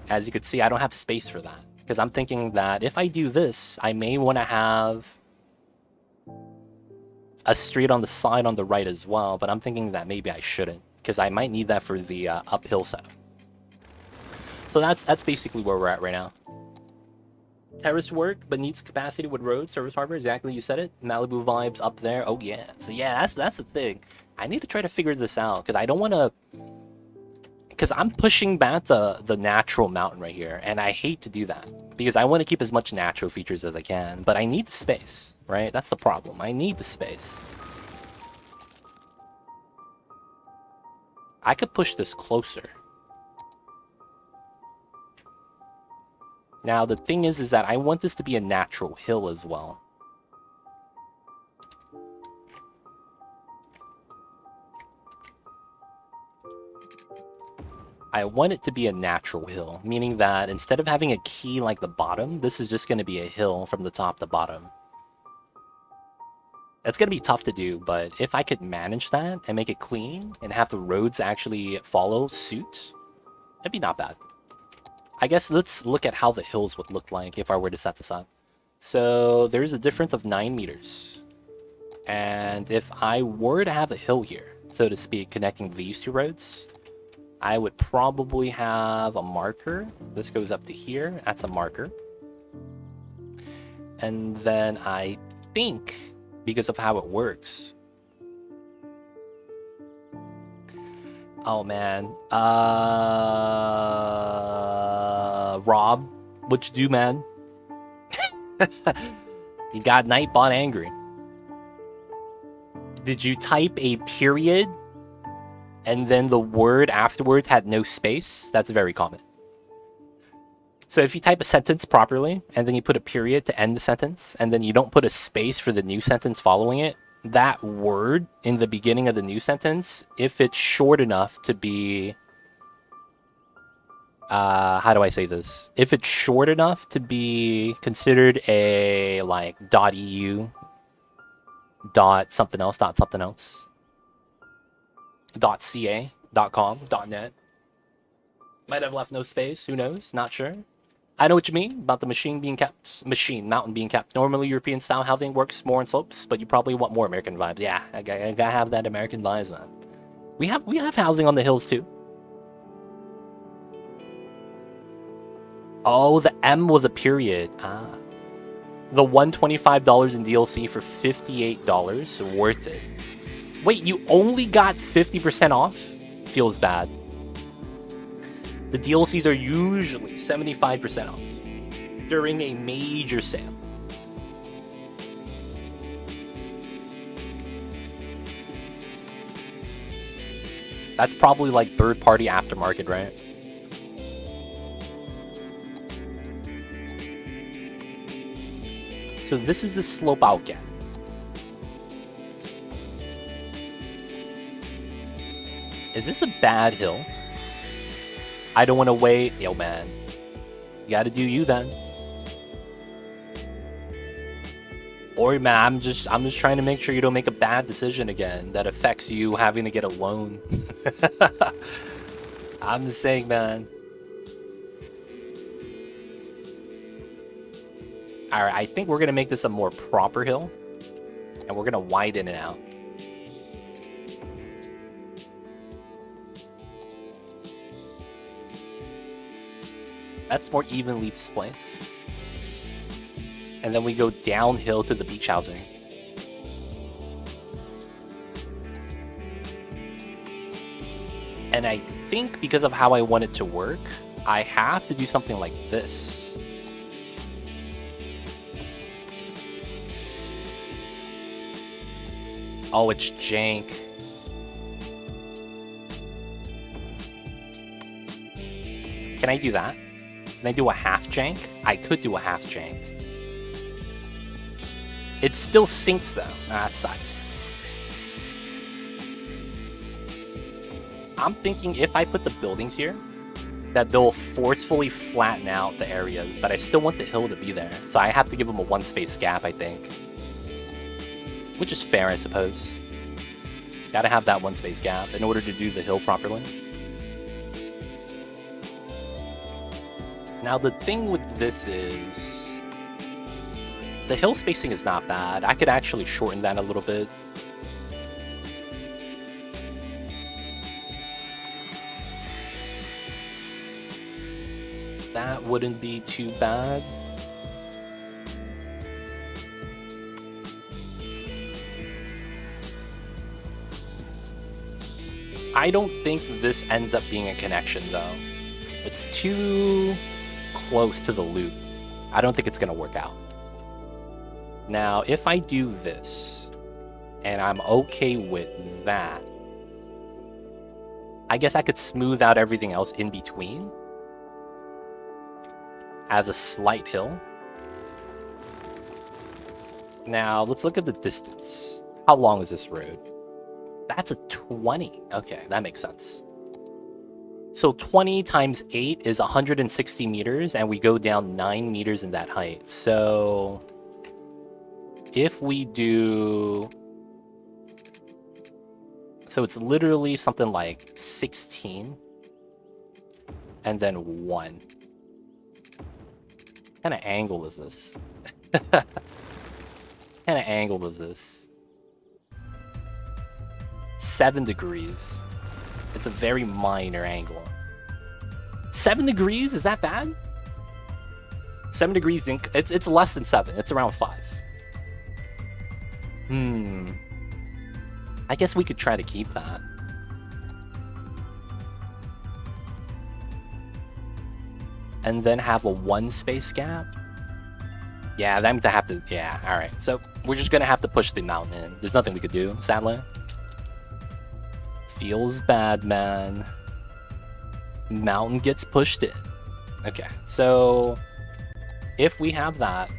as you could see, I don't have space for that. Because I'm thinking that if I do this, I may want to have a street on the side on the right as well, but I'm thinking that maybe I shouldn't, because I might need that for the uphill setup. So that's basically where we're at right now. Terrace work, but needs capacity with road, service harbor, exactly, you said it. Malibu vibes up there, oh yeah. So yeah, that's the thing. I need to try to figure this out, because I don't want to... Because I'm pushing back the natural mountain right here, and I hate to do that. Because I want to keep as much natural features as I can, but I need the space, right? That's the problem. I need the space. I could push this closer. Now, the thing is that I want this to be a natural hill as well. I want it to be a natural hill, meaning that instead of having a key like the bottom, this is just going to be a hill from the top to bottom. It's going to be tough to do, but if I could manage that and make it clean and have the roads actually follow suit, that'd be not bad. I guess let's look at how the hills would look like if I were to set this up. So there's a difference of 9 meters. And if I were to have a hill here, so to speak, connecting these two roads, I would probably have a marker. This goes up to here. That's a marker. And then I think, because of how it works... Oh, man. Rob, what you do, man? You got Nightbot angry. Did you type a period and then the word afterwards had no space? That's very common. So if you type a sentence properly and then you put a period to end the sentence and then you don't put a space for the new sentence following it, that word in the beginning of the new sentence, if it's short enough to be... how do I say this? If it's short enough to be considered a, like, .eu, .something else, .ca, .com, .net. Might have left no space, who knows, not sure. I know what you mean about the mountain being kept. Normally European style housing works more on slopes, but you probably want more American vibes. Yeah, I gotta have that American vibes, man. We have housing on the hills too. Oh, the M was a period. Ah. The $125 in DLC for $58, worth it. Wait, you only got 50% off? Feels bad. The DLCs are usually 75% off during a major sale. That's probably like third-party aftermarket, right? So this is the slope I'll get. Is this a bad hill? I don't want to wait. Yo, man. You gotta do you then. Or, man, I'm just trying to make sure you don't make a bad decision again that affects you having to get a loan. I'm just saying, man. Alright, I think we're gonna make this a more proper hill. And we're gonna widen it out. That's more evenly displaced. And then we go downhill to the beach housing. And I think because of how I want it to work, I have to do something like this. Oh, it's jank. Can I do that? Can I do a half jank? I could do a half jank. It still sinks though. That sucks. I'm thinking if I put the buildings here, that they'll forcefully flatten out the areas, but I still want the hill to be there. So I have to give them a one space gap, I think. Which is fair, I suppose. Gotta have that one space gap in order to do the hill properly. Now the thing with this is the hill spacing is not bad. I could actually shorten that a little bit. That wouldn't be too bad. I don't think this ends up being a connection though. It's too close to the loop. I don't think it's gonna work out. Now, if I do this, and I'm okay with that, I guess I could smooth out everything else in between as a slight hill. Now, let's look at the distance. How long is this road? That's a 20. Okay, that makes sense. So 20 times 8 is 160 meters, and we go down 9 meters in that height. So if we do... So it's literally something like 16 and then 1. What kind of angle is this? What kind of angle is this? 7 degrees. It's a very minor angle. 7 degrees? Is that bad? 7 degrees, it's less than 7. It's around 5. I guess we could try to keep that. And then have a 1 space gap? Yeah, that means I have to... Yeah, alright. So, we're just gonna have to push the mountain in. There's nothing we could do, sadly. Feels bad, man. Mountain gets pushed in. Okay, so... If we have that...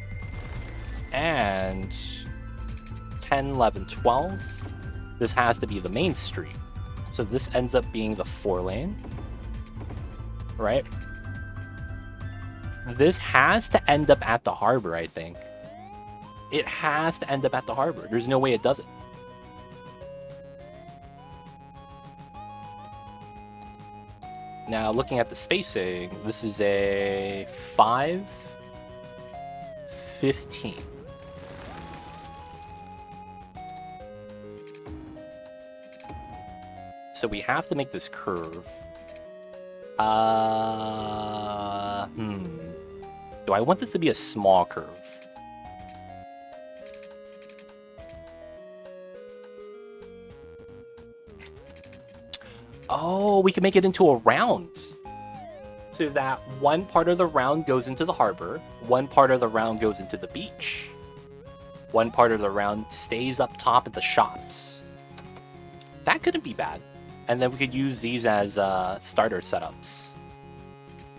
And... 10, 11, 12... This has to be the main street. So this ends up being the 4-lane. Right? This has to end up at the harbor, I think. It has to end up at the harbor. There's no way it doesn't. Now, looking at the spacing, this is a 5, 15. So we have to make this curve. Do I want this to be a small curve? Oh, we can make it into a round. So that one part of the round goes into the harbor, one part of the round goes into the beach. One part of the round stays up top at the shops. That couldn't be bad. And then we could use these as starter setups.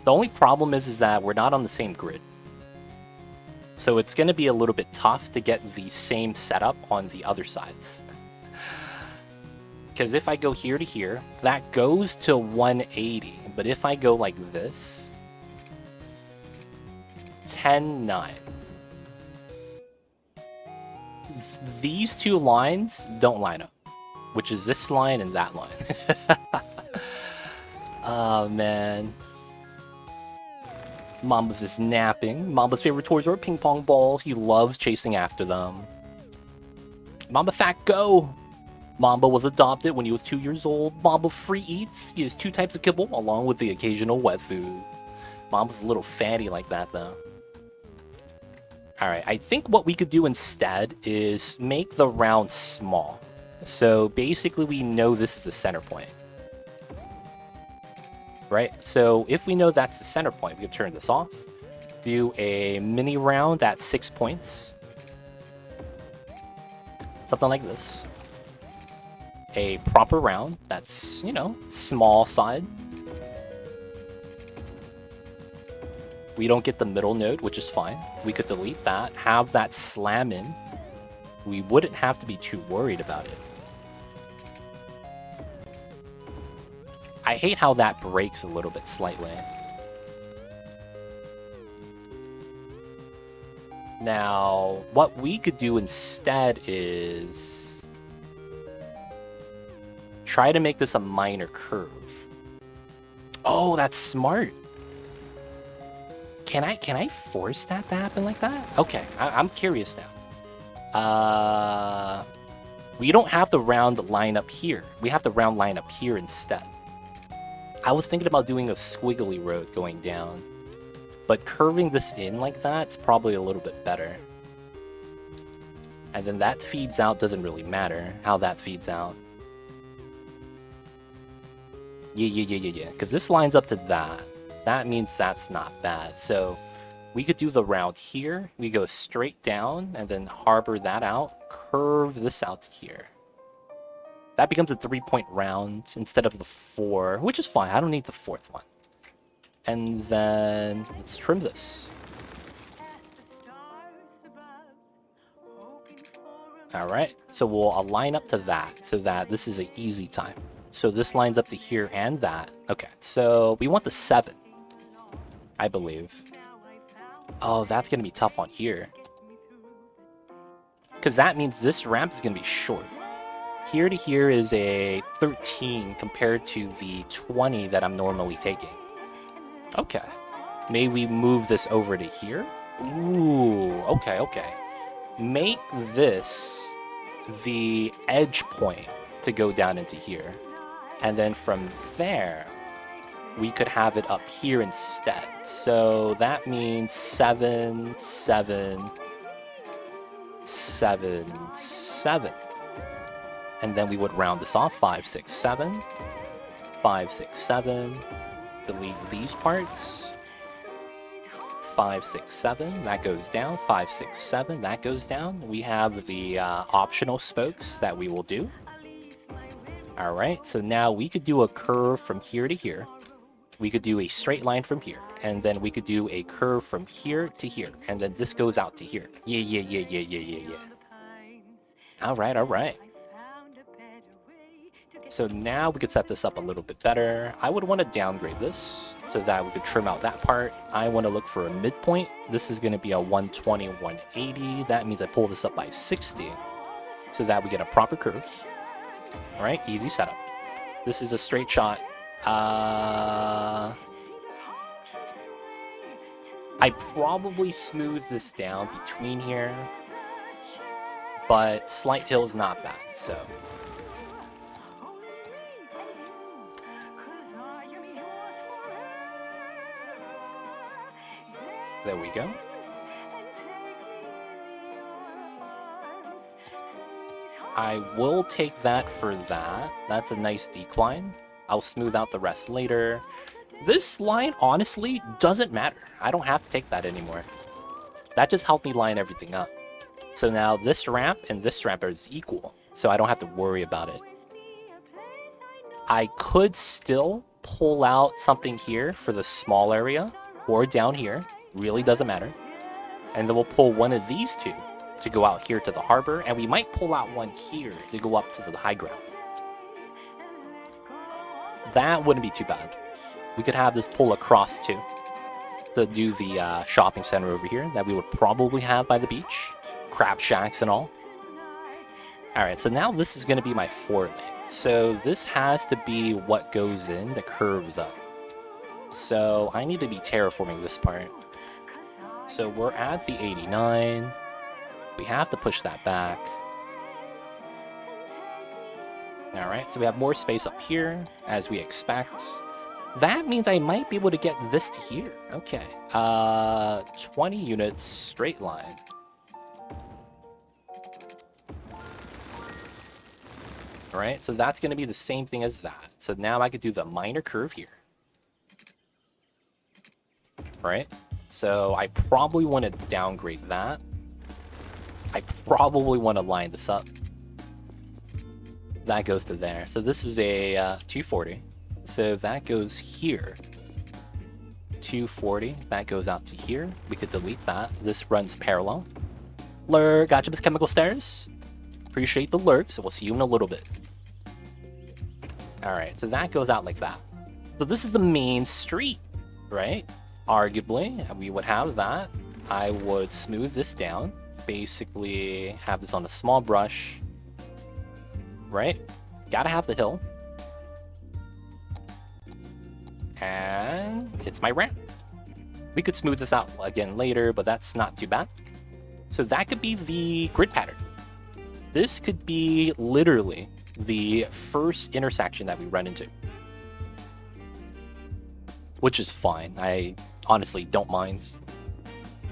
The only problem is that we're not on the same grid. So it's going to be a little bit tough to get the same setup on the other sides. Because if I go here to here, that goes to 180. But if I go like this, 10, 9. These two lines don't line up. Which is this line and that line. Oh, man. Mamba's just napping. Mamba's favorite toys are ping pong balls. He loves chasing after them. Mamba fat go! Mamba was adopted when he was 2 years old. Mamba free eats. He has 2 types of kibble along with the occasional wet food. Mamba's a little fatty like that, though. Alright, I think what we could do instead is make the round small. So basically we know this is the center point. Right? So if we know that's the center point, we can turn this off. Do a mini round at 6 points. Something like this. A proper round that's, you know, small side. We don't get the middle node, which is fine. We could delete that, have that slam in. We wouldn't have to be too worried about it. I hate how that breaks a little bit slightly. Now, what we could do instead is try to make this a minor curve. Oh, that's smart. Can I force that to happen like that? Okay, I'm curious now. We don't have the round line up here. We have the round line up here instead. I was thinking about doing a squiggly road going down, but curving this in like that's probably a little bit better. And then that feeds out, doesn't really matter how that feeds out. Yeah, because this lines up to that. That means that's not bad. So we could do the round here. We go straight down and then harbor that out, curve this out to here. That becomes a 3-point round instead of the 4, which is fine. I don't need the 4th one. And then let's trim this. All right, so we'll align up to that so that this is an easy time. So this lines up to here and that. Okay, so we want the 7, I believe. Oh, that's going to be tough on here. Because that means this ramp is going to be short. Here to here is a 13 compared to the 20 that I'm normally taking. Okay. May we move this over to here? Ooh, okay. Make this the edge point to go down into here. And then from there, we could have it up here instead. So that means 7, 7, 7, 7. And then we would round this off 5, 6, 7, 5, 6, 7. Delete these parts. 5, 6, 7. That goes down. 5, 6, 7. That goes down. We have the optional spokes that we will do. All right. So now we could do a curve from here to here. We could do a straight line from here. And then we could do a curve from here to here. And then this goes out to here. Yeah. All right. So now we could set this up a little bit better. I would want to downgrade this so that we could trim out that part. I want to look for a midpoint. This is going to be a 120, 180. That means I pull this up by 60 so that we get a proper curve. All right, easy setup. This is a straight shot. I probably smooth this down between here, but slight hill is not bad, so. There we go. I will take that for that. That's a nice decline. I'll smooth out the rest later. This line, honestly, doesn't matter. I don't have to take that anymore. That just helped me line everything up. So now this ramp and this ramp are equal, so I don't have to worry about it. I could still pull out something here for the small area, or down here. Really doesn't matter. And then we'll pull one of these two to go out here to the harbor, and we might pull out one here to go up to the high ground. That wouldn't be too bad. We could have this pull across too to do the shopping center over here that we would probably have by the beach. Crab shacks and all. Alright, so now this is going to be my 4 lane. So this has to be what goes in that curves up. So I need to be terraforming this part. So we're at the 89. We have to push that back. Alright, so we have more space up here, as we expect. That means I might be able to get this to here. Okay. 20 units, straight line. Alright, so that's going to be the same thing as that. So now I could do the minor curve here. Right? So I probably want to downgrade that. I probably want to line this up. That goes to there. So this is a 240. So that goes here. 240. That goes out to here. We could delete that. This runs parallel. Lurk. Gotcha, Miss Chemical Stairs. Appreciate the lurk. So we'll see you in a little bit. Alright, so that goes out like that. So this is the main street, right? Arguably, we would have that. I would smooth this down. Basically, have this on a small brush. Right? Gotta have the hill. And it's my ramp. We could smooth this out again later, but that's not too bad. So that could be the grid pattern. This could be literally the first intersection that we run into, which is fine. I honestly don't mind.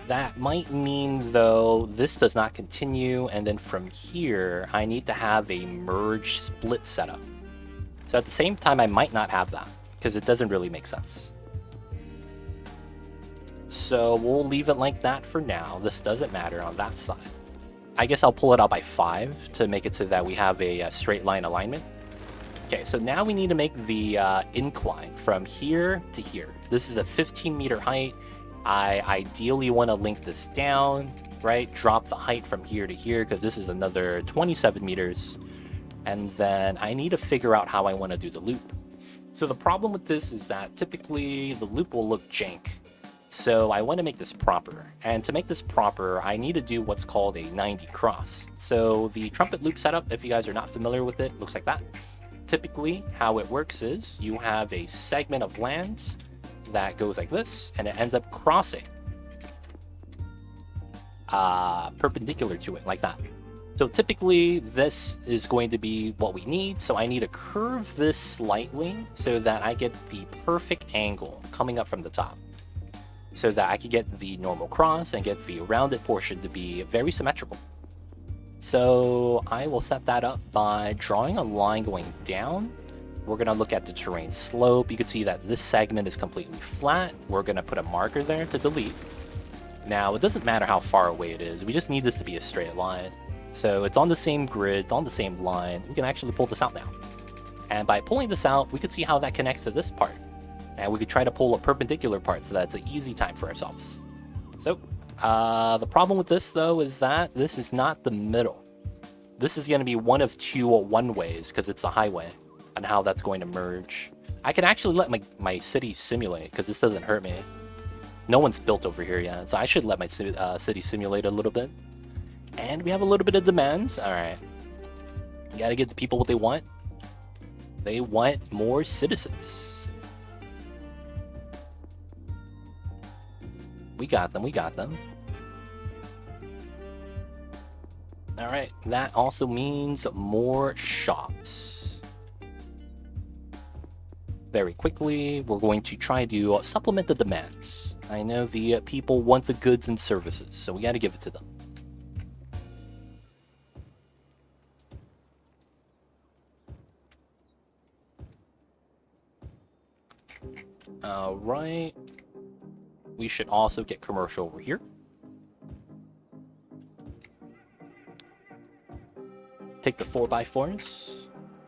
That might mean, though, this does not continue, and then from here, I need to have a merge split setup. So at the same time, I might not have that, because it doesn't really make sense. So we'll leave it like that for now. This doesn't matter on that side. I guess I'll pull it out by 5 to make it so that we have a straight line alignment. Okay, so now we need to make the incline from here to here. This is a 15-meter height. I ideally want to link this down, right? Drop the height from here to here, because this is another 27 meters. And then I need to figure out how I want to do the loop. So the problem with this is that typically the loop will look jank. So I want to make this proper. And to make this proper, I need to do what's called a 90 cross. So the trumpet loop setup, if you guys are not familiar with it, looks like that. Typically, how it works is you have a segment of land that goes like this, and it ends up crossing perpendicular to it, like that. So typically, this is going to be what we need. So I need to curve this slightly so that I get the perfect angle coming up from the top, so that I can get the normal cross and get the rounded portion to be very symmetrical. So I will set that up by drawing a line going down. We're going to look at the terrain slope. You can see that this segment is completely flat. We're going to put a marker there to delete. Now, it doesn't matter how far away it is. We just need this to be a straight line. So it's on the same grid, on the same line. We can actually pull this out now. And by pulling this out, we can see how that connects to this part. And we could try to pull a perpendicular part so that's an easy time for ourselves. So, the problem with this, though, is that this is not the middle. This is going to be one of two one-ways, because it's a highway, and how that's going to merge. I can actually let my city simulate, because this doesn't hurt me. No one's built over here yet, so I should let my city simulate a little bit. And we have a little bit of demands. All right. You got to give the people what they want. They want more citizens. We got them, we got them. All right, that also means more shops. Very quickly, we're going to try to supplement the demands. I know the people want the goods and services, so we got to give it to them. All right. We should also get commercial over here. Take the 4x4s.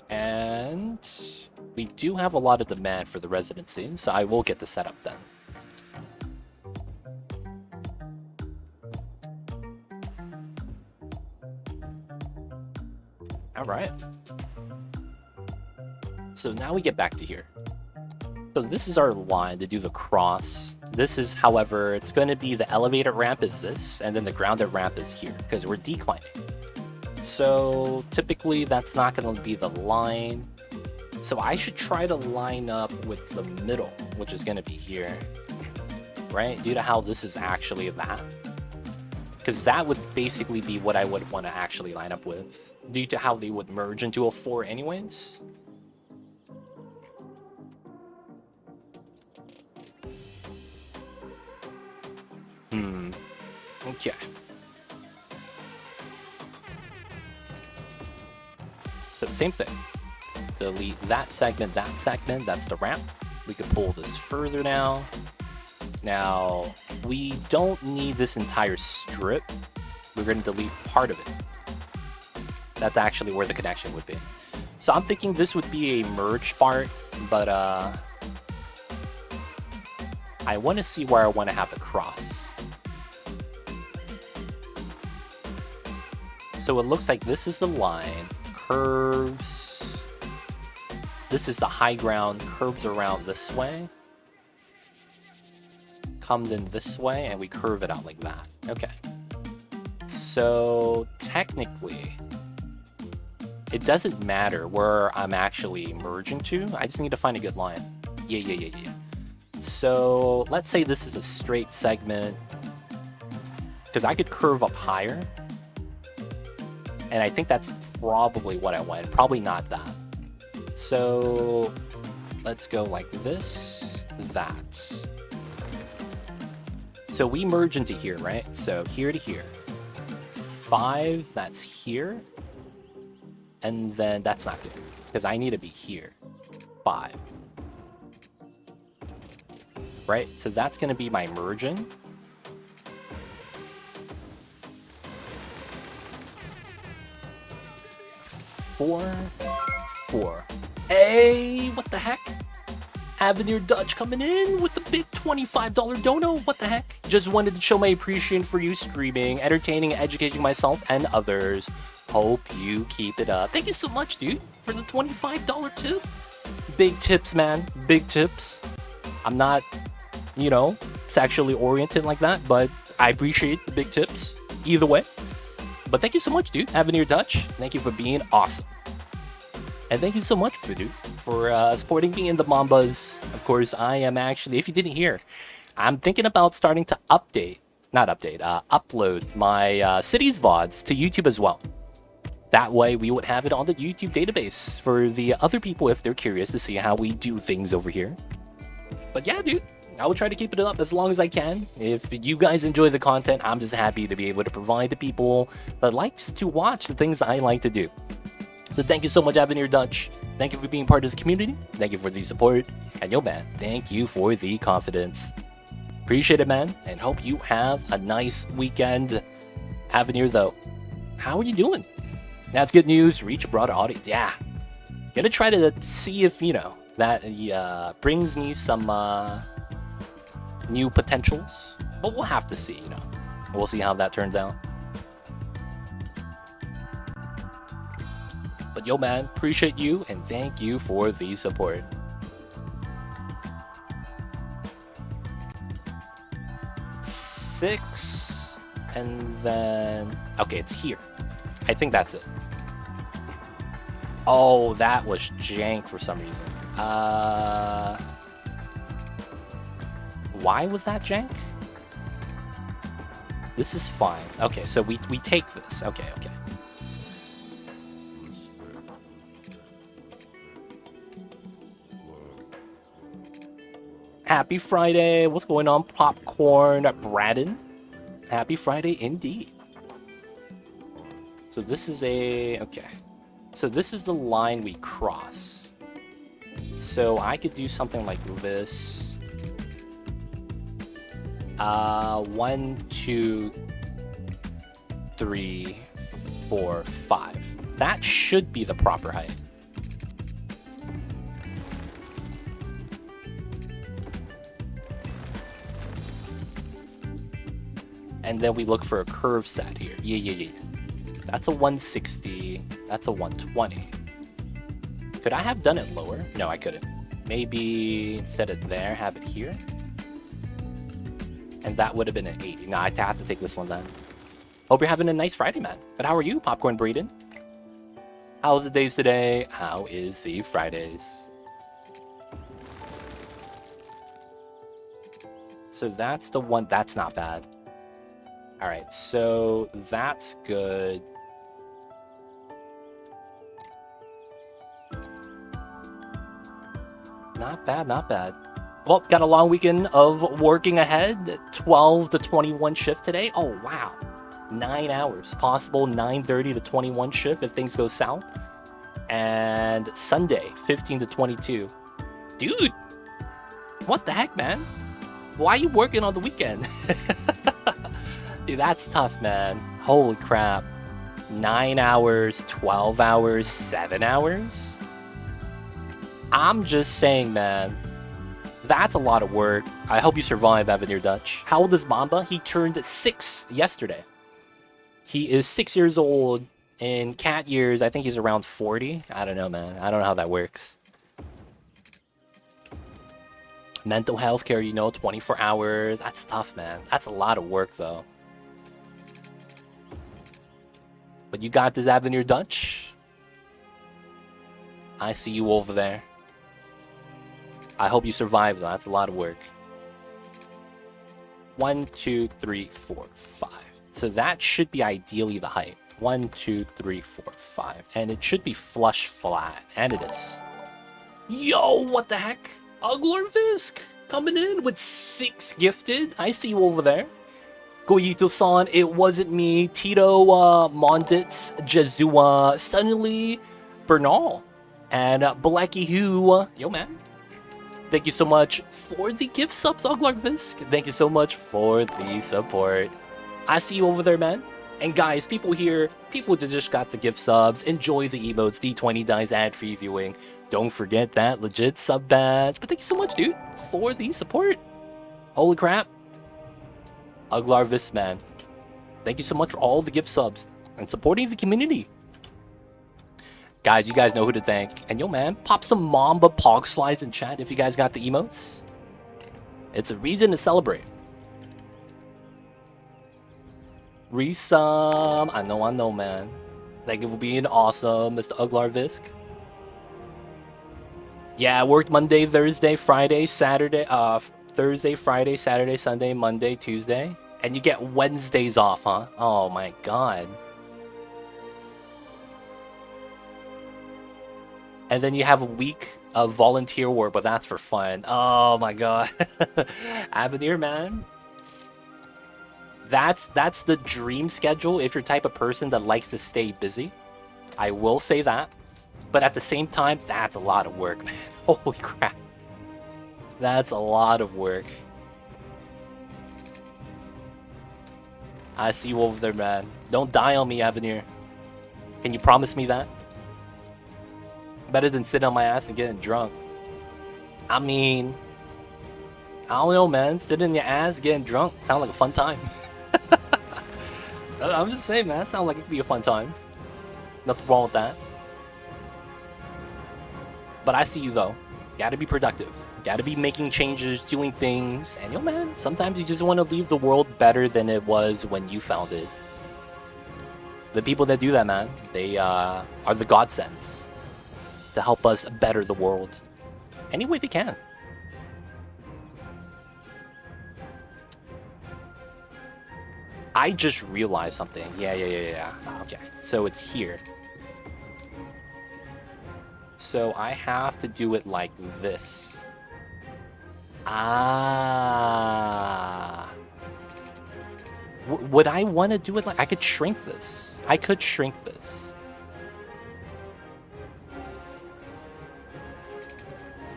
And we do have a lot of demand for the residency, so I will get the setup then. All right. So now we get back to here. So this is our line to do the cross. This is, however, it's going to be the elevated ramp is this, and then the grounded ramp is here, because we're declining. So typically that's not going to be the line. So I should try to line up with the middle, which is going to be here, right? Due to how this is actually that. Because that would basically be what I would want to actually line up with, due to how they would merge into a 4 anyways. Okay. So same thing. Delete that segment, that's the ramp. We could pull this further now. Now, we don't need this entire strip. We're going to delete part of it. That's actually where the connection would be. So I'm thinking this would be a merge part, but I want to see where I want to have the cross. So it looks like this is the line, curves. This is the high ground, curves around this way. Comes in this way, and we curve it out like that. Okay. So technically, it doesn't matter where I'm actually merging to. I just need to find a good line. Yeah. So let's say this is a straight segment, because I could curve up higher. And I think that's probably what I want. Probably not that. So let's go like this, that. So we merge into here, right? So here to here. 5, that's here. And then that's not good, because I need to be here. 5. Right? So that's going to be my merging. Four. Hey, what the heck? Avenir Dutch coming in with the big $25 dono. What the heck? Just wanted to show my appreciation for you streaming, entertaining, educating myself and others. Hope you keep it up. Thank you so much, dude, for the $25 tip. Big tips, man. Big tips. I'm not, sexually oriented like that, but I appreciate the big tips either way. But thank you so much, dude. Avenir Dutch, thank you for being awesome. And thank you so much, for supporting me in the Mambas. Of course, I am actually, if you didn't hear, I'm thinking about starting to upload my cities VODs to YouTube as well. That way, we would have it on the YouTube database for the other people if they're curious to see how we do things over here. But yeah, dude, I will try to keep it up as long as I can. If you guys enjoy the content, I'm just happy to be able to provide to people that likes to watch the things that I like to do. So thank you so much, Avenir Dutch. Thank you for being part of this community. Thank you for the support. And yo, man, thank you for the confidence. Appreciate it, man, and hope you have a nice weekend. Avenir, though, how are you doing? That's good news. Reach a broader audience. Yeah. Gonna try to see if, that brings me some new potentials. But we'll have to see, We'll see how that turns out. But yo, man, appreciate you and thank you for the support. Six, and then okay, it's here. I think that's it. Oh, that was jank for some reason. Why was that jank? This is fine. Okay, so we take this. Okay. Happy Friday. What's going on, Popcorn Braden? Happy Friday indeed. So this is okay. So this is the line we cross. So I could do something like this. 1, 2, 3, 4, 5. That should be the proper height. And then we look for a curve set here. Yeah. That's a 160. That's a 120. Could I have done it lower? No, I couldn't. Maybe instead of there, have it here. And that would have been an 80. Nah, I have to take this one then. Hope you're having a nice Friday, man. But how are you, Popcorn Breeden? How's the days today? How is the Fridays? So that's the one. That's not bad. All right, so that's good. Not bad, not bad. Well, got a long weekend of working ahead. 12 to 21 shift today. Oh, wow. 9 hours. Possible 9:30 to 21 shift if things go south. And Sunday, 15 to 22. Dude, what the heck, man? Why are you working on the weekend? Dude, that's tough, man. Holy crap. 9 hours, 12 hours, 7 hours? I'm just saying, man. That's a lot of work. I hope you survive, Avenir Dutch. How old is Mamba? He turned 6 yesterday. He is 6 years old. In cat years, I think he's around 40. I don't know, man. I don't know how that works. Mental health care, 24 hours. That's tough, man. That's a lot of work, though. But you got this, Avenir Dutch. I see you over there. I hope you survive, though. That's a lot of work. 1, 2, 3, 4, 5. So that should be ideally the height. 1, 2, 3, 4, 5. And it should be flush flat. And it is. Yo, what the heck? Uglarvisk coming in with 6 gifted. I see you over there. Goyito-san, it wasn't me. Tito, Monditz, Jazua, suddenly Bernal, and Blacky Who. Yo, man. Thank you so much for the gift subs, Uglarvisk. Thank you so much for the support. I see you over there, man. And guys, people here, people that just got the gift subs, enjoy the emotes, D20 dies ad-free viewing. Don't forget that legit sub badge. But thank you so much, dude, for the support. Holy crap. Uglarvisk, man. Thank you so much for all the gift subs and supporting the community. Guys, you guys know who to thank. And yo, man, pop some Mamba Pog slides in chat if you guys got the emotes. It's a reason to celebrate. Resum. I know, man. Thank you for being awesome, Mr. Uglarvisk. Yeah, I worked Monday, Thursday, Friday, Saturday, Thursday, Friday, Saturday, Sunday, Monday, Tuesday. And you get Wednesdays off, huh? Oh my god. And then you have a week of volunteer work, but that's for fun. Oh my god. Avenir, man. That's the dream schedule if you're the type of person that likes to stay busy. I will say that. But at the same time, that's a lot of work, man. Holy crap. That's a lot of work. I see you over there, man. Don't die on me, Avenir. Can you promise me that? Better than sitting on my ass and getting drunk. I mean, I don't know, man. Sitting in your ass, getting drunk, sounds like a fun time. I'm just saying, man. Sounds like it could be a fun time. Nothing wrong with that. But I see you, though. Gotta be productive. Gotta be making changes, doing things. And yo, man, sometimes you just want to leave the world better than it was when you found it. The people that do that, man, they are the godsends to help us better the world any way they can. I just realized something. Yeah. Okay, so it's here. So I have to do it like this. Ah. Would I want to do it like... I could shrink this. I could shrink this.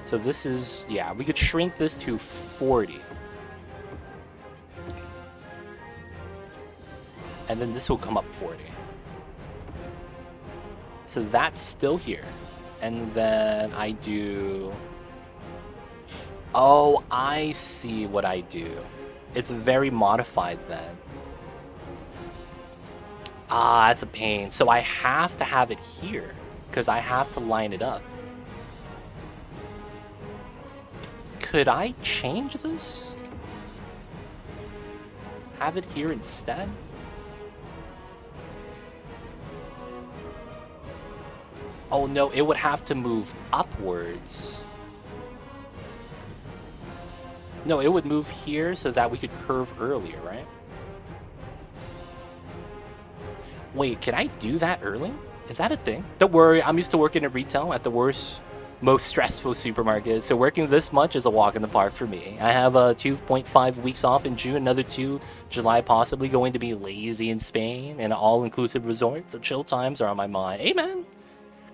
So this is... Yeah, we could shrink this to 40. And then this will come up 40. So that's still here. And then I do... Oh, I see what I do. It's very modified then. Ah, that's a pain. So I have to have it here, because I have to line it up. Could I change this? Have it here instead? Oh no, it would have to move upwards. No, it would move here so that we could curve earlier, right? Wait, can I do that early? Is that a thing? Don't worry, I'm used to working in retail at the worst, most stressful supermarket. So working this much is a walk in the park for me. I have 2.5 weeks off in June, another 2 July, possibly going to be lazy in Spain and an all-inclusive resort. So chill times are on my mind. Hey, man.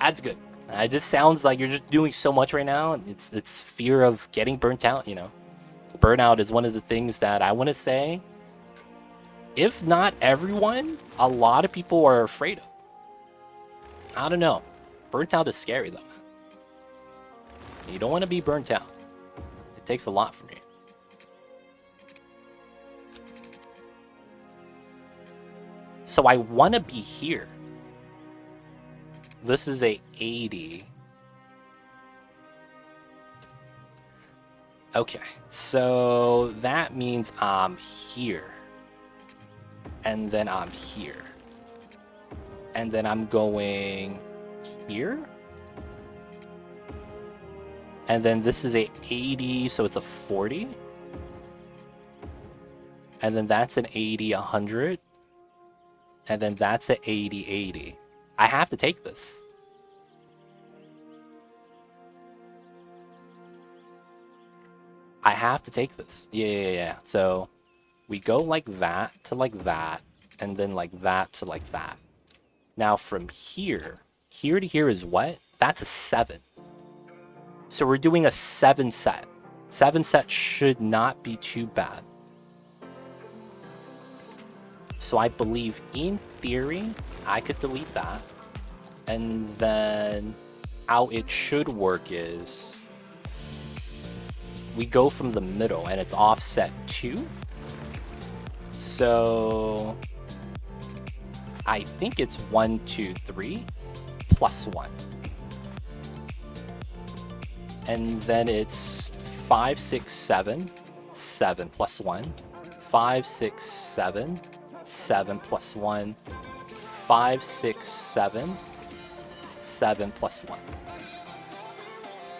That's good. It just sounds like you're just doing so much right now. It's fear of getting burnt out, you know. Burnout is one of the things that I want to say, if not everyone, a lot of people are afraid of. I don't know. Burnt out is scary, though, man. You don't want to be burnt out. It takes a lot from you. So I want to be here. This is a 80. Okay, so that means I'm here. And then I'm here. And then I'm going here. And then this is a 80, so it's a 40. And then that's an 80, 100. And then that's an 80, 80. I have to take this. I have to take this. Yeah. So we go like that to like that, and then like that to like that. Now from here to here is what? That's a 7. So we're doing a 7 set. 7 set should not be too bad. So I believe in theory, I could delete that. And then how it should work is we go from the middle and it's offset 2. So I think it's 1, 2, 3 plus 1. And then it's 5, 6, 7, 7 plus 1, 5, 6, 7, 7 plus 1, 5, 6, 7, 7 plus 1.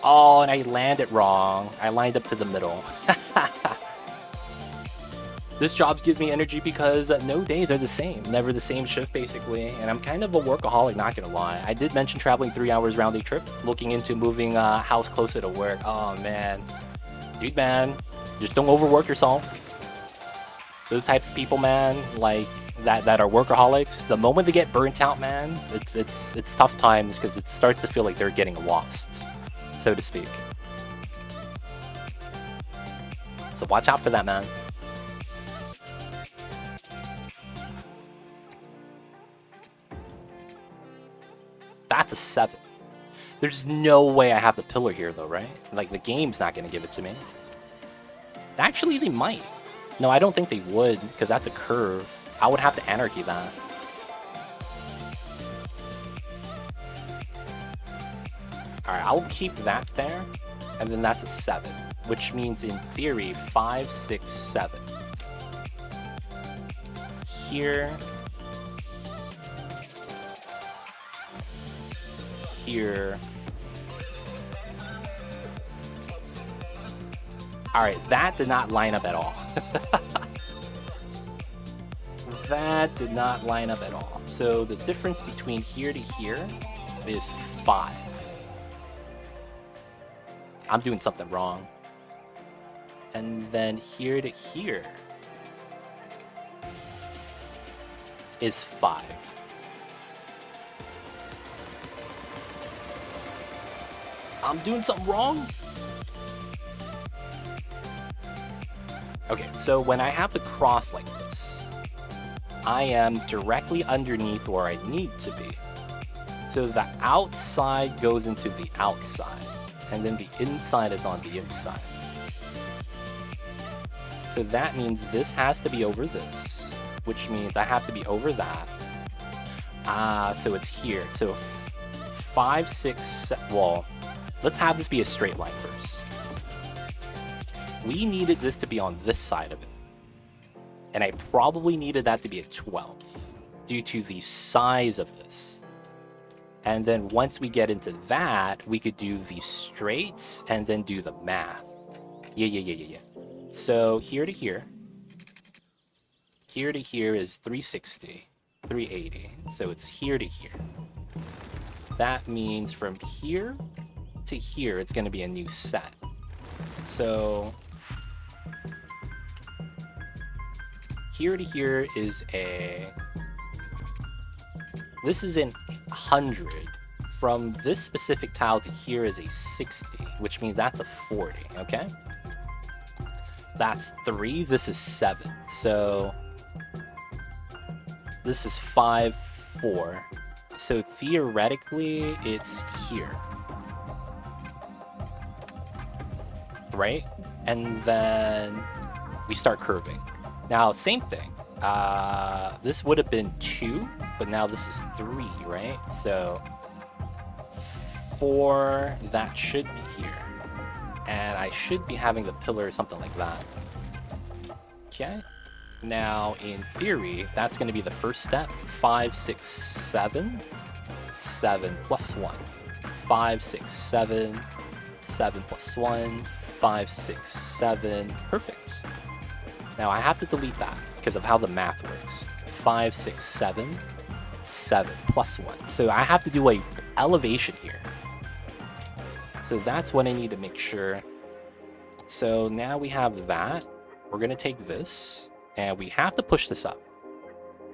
Oh, and I landed wrong. I lined up to the middle. This job gives me energy because no days are the same. Never the same shift, basically. And I'm kind of a workaholic, not gonna lie. I did mention traveling 3 hours round a trip, looking into moving house closer to work. Oh, man. Dude, man, just don't overwork yourself. Those types of people, man, like that are workaholics, the moment they get burnt out, man, it's tough times because it starts to feel like they're getting lost, so to speak. So watch out for that, man. That's a 7. There's no way I have the pillar here, though, right? Like, the game's not going to give it to me. Actually, they might. No, I don't think they would, because that's a curve. I would have to Anarchy that. Alright, I'll keep that there, and then that's a 7, which means, in theory, 5, 6, 7. Here. Here. Alright, that did not line up at all. That did not line up at all. So the difference between here to here is 5. I'm doing something wrong. And then here to here is 5. I'm doing something wrong? Okay, so when I have the cross like this, I am directly underneath where I need to be. So the outside goes into the outside, and then the inside is on the inside. So that means this has to be over this, which means I have to be over that. So it's here. So 5, 6, well, let's have this be a straight line first. We needed this to be on this side of it. And I probably needed that to be a 12 due to the size of this. And then once we get into that, we could do the straights and then do the math. Yeah. So here to here. Here to here is 360, 380. So it's here to here. That means from here to here, it's going to be a new set. So here to here is this is in 100. From this specific tile to here is a 60, which means that's a 40, okay? That's 3, this is 7. So this is 5, 4. So theoretically, it's here. Right? And then we start curving. Now, same thing. This would have been 2, but now this is 3, right? So 4, that should be here. And I should be having the pillar or something like that. Okay. Now, in theory, that's going to be the first step. 5, 6, 7. 7 plus 1. 5, 6, 7. 7 plus 1. 5, 6, 7. Perfect. Now I have to delete that because of how the math works. 5, 6, 7, 7 plus 1. So I have to do a elevation here. So that's what I need to make sure. So now we have that. We're going to take this, and we have to push this up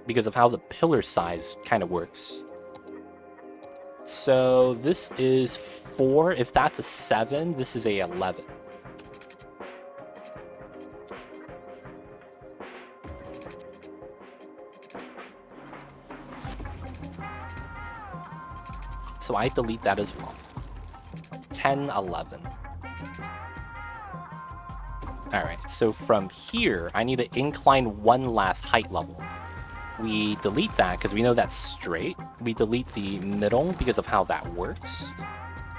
because of how the pillar size kind of works. So this is 4. If that's a 7, this is a 11. So I delete that as well. 10, 11. Alright, so from here, I need to incline one last height level. We delete that because we know that's straight. We delete the middle because of how that works.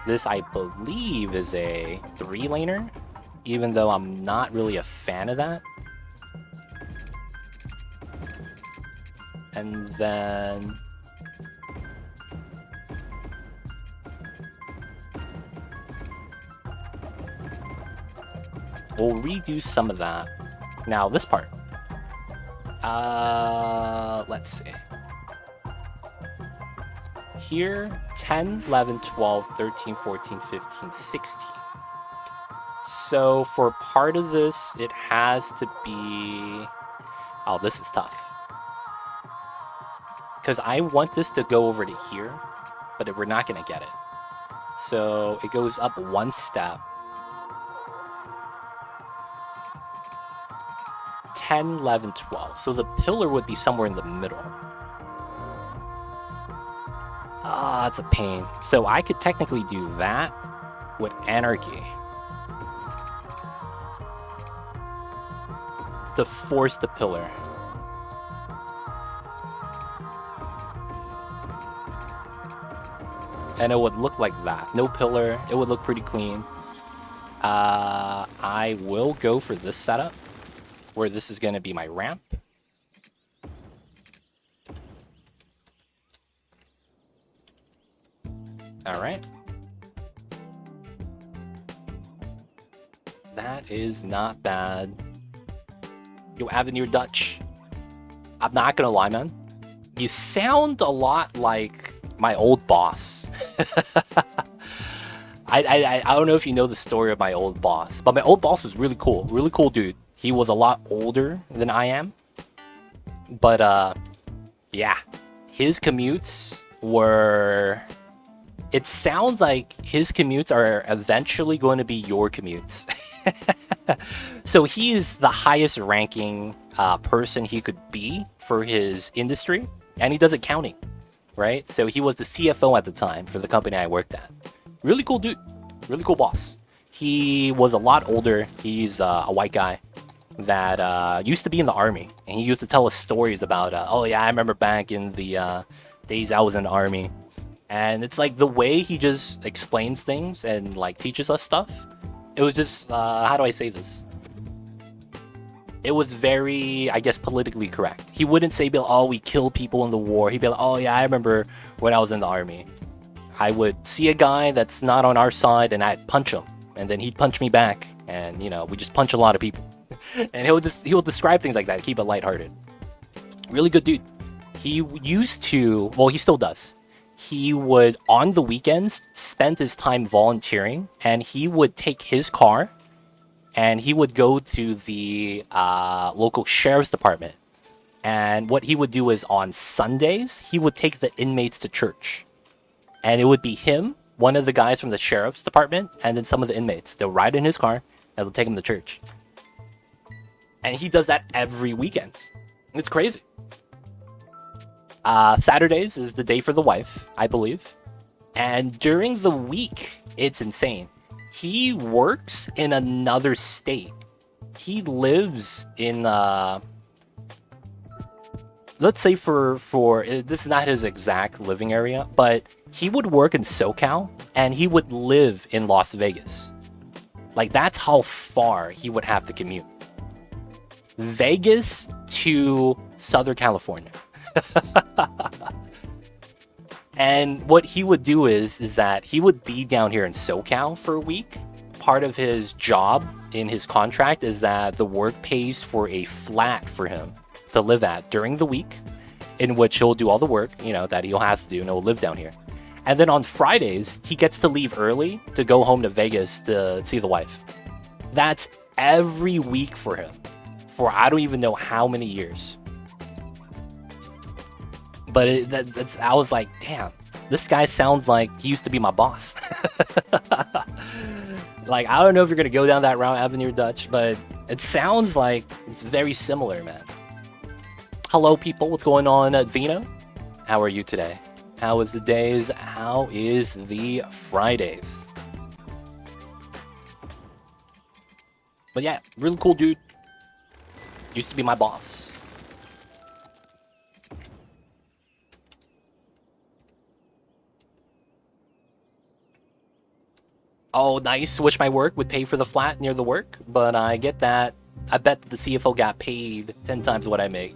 This, I believe, is a 3-laner, even though I'm not really a fan of that. And then... we'll redo some of that. Now, this part. Let's see. Here, 10, 11, 12, 13, 14, 15, 16. So for part of this, it has to be... oh, this is tough. Because I want this to go over to here, but we're not going to get it. So it goes up one step. 10, 11, 12. So the pillar would be somewhere in the middle. Ah, it's a pain. So I could technically do that with Anarchy to force the pillar. And it would look like that. No pillar. It would look pretty clean. I will go for this setup, where this is going to be my ramp. All right. That is not bad. Yo, Avenue Dutch. I'm not going to lie, man. You sound a lot like my old boss. I don't know if you know the story of my old boss, but my old boss was really cool dude. He was a lot older than I am, but yeah, his commutes were... it sounds like his commutes are eventually going to be your commutes. So he is the highest ranking person he could be for his industry, and he does accounting, right? So he was the CFO at the time for the company I worked at. Really cool dude, really cool boss. He was a lot older. He's a white guy that used to be in the army, and he used to tell us stories about, oh yeah, I remember back in the days I was in the army. And it's like the way he just explains things and like teaches us stuff. It was just, how do I say this? It was very, I guess, politically correct. He wouldn't say, oh, we killed people in the war. He'd be like, oh yeah, I remember when I was in the army. I would see a guy that's not on our side and I'd punch him. And then he'd punch me back. And, you know, we just punch a lot of people. And he'll describe things like that, keep it lighthearted. Really good dude. He used to, well, he still does. He would, on the weekends, spend his time volunteering, and he would take his car, and he would go to the local sheriff's department. And what he would do is, on Sundays, he would take the inmates to church. And it would be him, one of the guys from the sheriff's department, and then some of the inmates. They'll ride in his car, and they'll take him to church. And he does that every weekend. It's crazy. Saturdays is the day for the wife, I believe. And during the week, it's insane. He works in another state. He lives in, let's say for this is not his exact living area, but he would work in SoCal and he would live in Las Vegas. Like, that's how far he would have to commute. Vegas to Southern California. And what he would do is that he would be down here in SoCal for a week, part of his job in his contract is that the work pays for a flat for him to live at during the week, in which he'll do all the work, you know, that he'll has to do, and he'll live down here. And then on Fridays, he gets to leave early to go home to Vegas to see the wife. That's every week for him, for I don't even know how many years. But I was like, damn, this guy sounds like he used to be my boss. Like, I don't know if you're gonna go down that route, Avenir Dutch, but it sounds like it's very similar, man. Hello, people. What's going on, Vino? How are you today? How is the days? How is the Fridays? But yeah, really cool dude. Used to be my boss. Oh, nice. Wish my work would pay for the flat near the work, but I get that. I bet the CFO got paid 10 times what I make.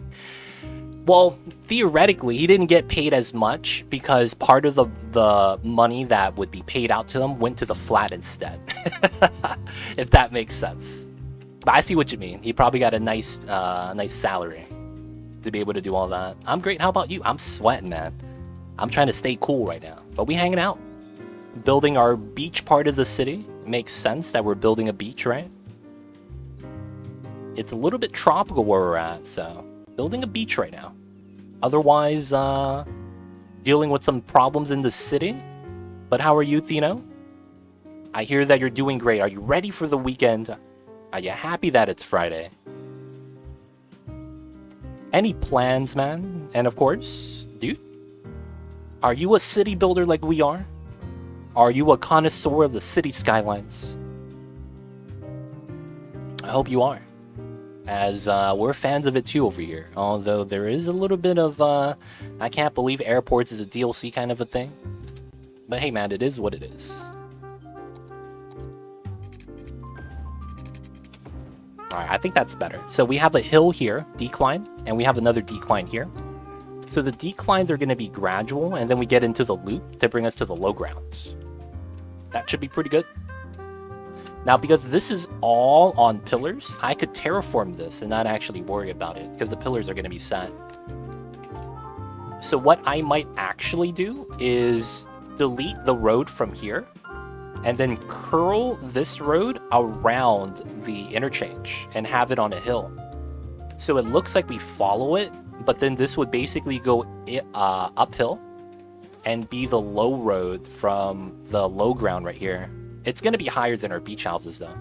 Well, theoretically, he didn't get paid as much because part of the money that would be paid out to him went to the flat instead. If that makes sense. But I see what you mean. He probably got a nice salary to be able to do all that. I'm great. How about you? I'm sweating, man. I'm trying to stay cool right now. But we hanging out. Building our beach part of the city. It makes sense that we're building a beach, right? It's a little bit tropical where we're at, so building a beach right now. Otherwise, dealing with some problems in the city. But how are you, Thino? I hear that you're doing great. Are you ready for the weekend? Are you happy that it's Friday? Any plans, man? And of course, dude, are you a city builder like we are? Are you a connoisseur of the city skylines? I hope you are, as we're fans of it too over here. Although there is a little bit of, I can't believe airports is a DLC kind of a thing. But hey man, it is what it is. Alright, I think that's better. So we have a hill here, decline, and we have another decline here. So the declines are going to be gradual, and then we get into the loop to bring us to the low grounds. That should be pretty good. Now, because this is all on pillars, I could terraform this and not actually worry about it, because the pillars are going to be set. So what I might actually do is delete the road from here, and then curl this road around the interchange and have it on a hill. So it looks like we follow it, but then this would basically go uphill and be the low road from the low ground right here. It's going to be higher than our beach houses, though.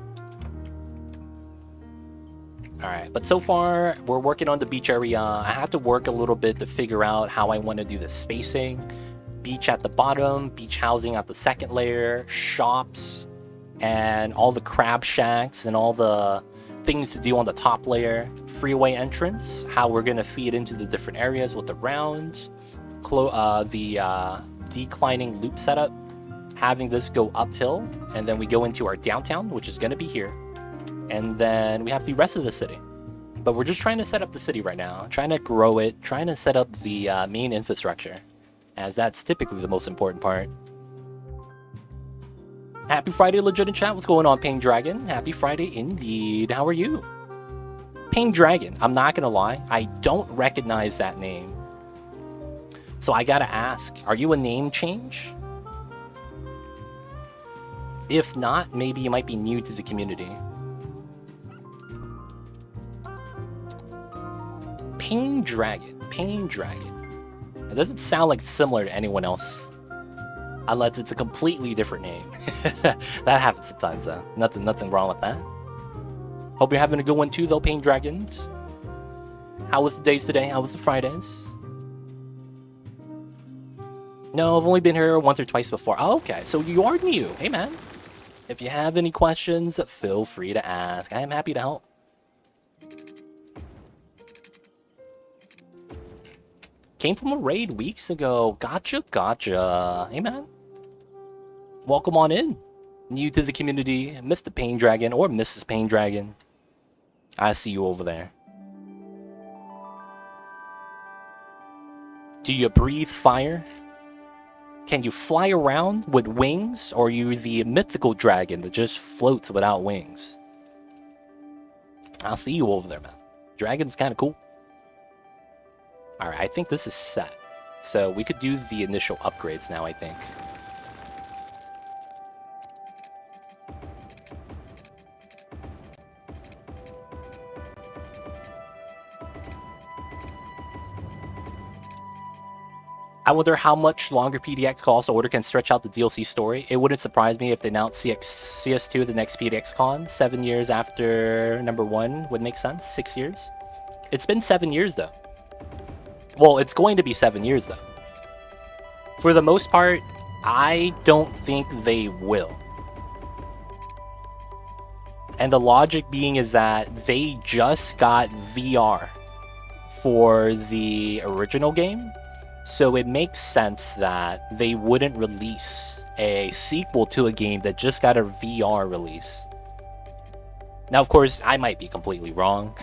Alright, but so far, we're working on the beach area. I have to work a little bit to figure out how I want to do the spacing. Beach at the bottom, beach housing at the second layer, shops, and all the crab shacks and all the things to do on the top layer. Freeway entrance, how we're going to feed into the different areas with the round. The declining loop setup, having this go uphill, and then we go into our downtown, which is going to be here, and then we have the rest of the city. But we're just trying to set up the city right now, trying to grow it, trying to set up the main infrastructure, as that's typically the most important part. Happy Friday, legit in chat. What's going on, Pain Dragon? Happy Friday indeed. How are you? Pain Dragon, I'm not gonna lie, I don't recognize that name. So I gotta ask, are you a name change? If not, maybe you might be new to the community. Pain Dragon, Pain Dragon. It doesn't sound like it's similar to anyone else. Unless it's a completely different name. That happens sometimes though. Nothing wrong with that. Hope you're having a good one too though, Pain Dragons. How was the days today? How was the Fridays? No, I've only been here once or twice before. Oh, okay, so you are new. Hey, man. If you have any questions, feel free to ask. I am happy to help. Came from a raid weeks ago. Gotcha, gotcha. Hey, man. Welcome on in. New to the community, Mr. Pain Dragon or Mrs. Pain Dragon. I see you over there. Do you breathe fire? Can you fly around with wings, or are you the mythical dragon that just floats without wings? I'll see you over there, man. Dragon's kind of cool. Alright, I think this is set. So we could do the initial upgrades now, I think. I wonder how much longer PDX Calls to Order can stretch out the DLC story. It wouldn't surprise me if they announced CS2 the next PDX Con. 7 years after number 1 would make sense. 6 years. It's been 7 years, though. Well, it's going to be 7 years, though. For the most part, I don't think they will. And the logic being is that they just got VR for the original game. So it makes sense that they wouldn't release a sequel to a game that just got a VR release. Now, of course, I might be completely wrong.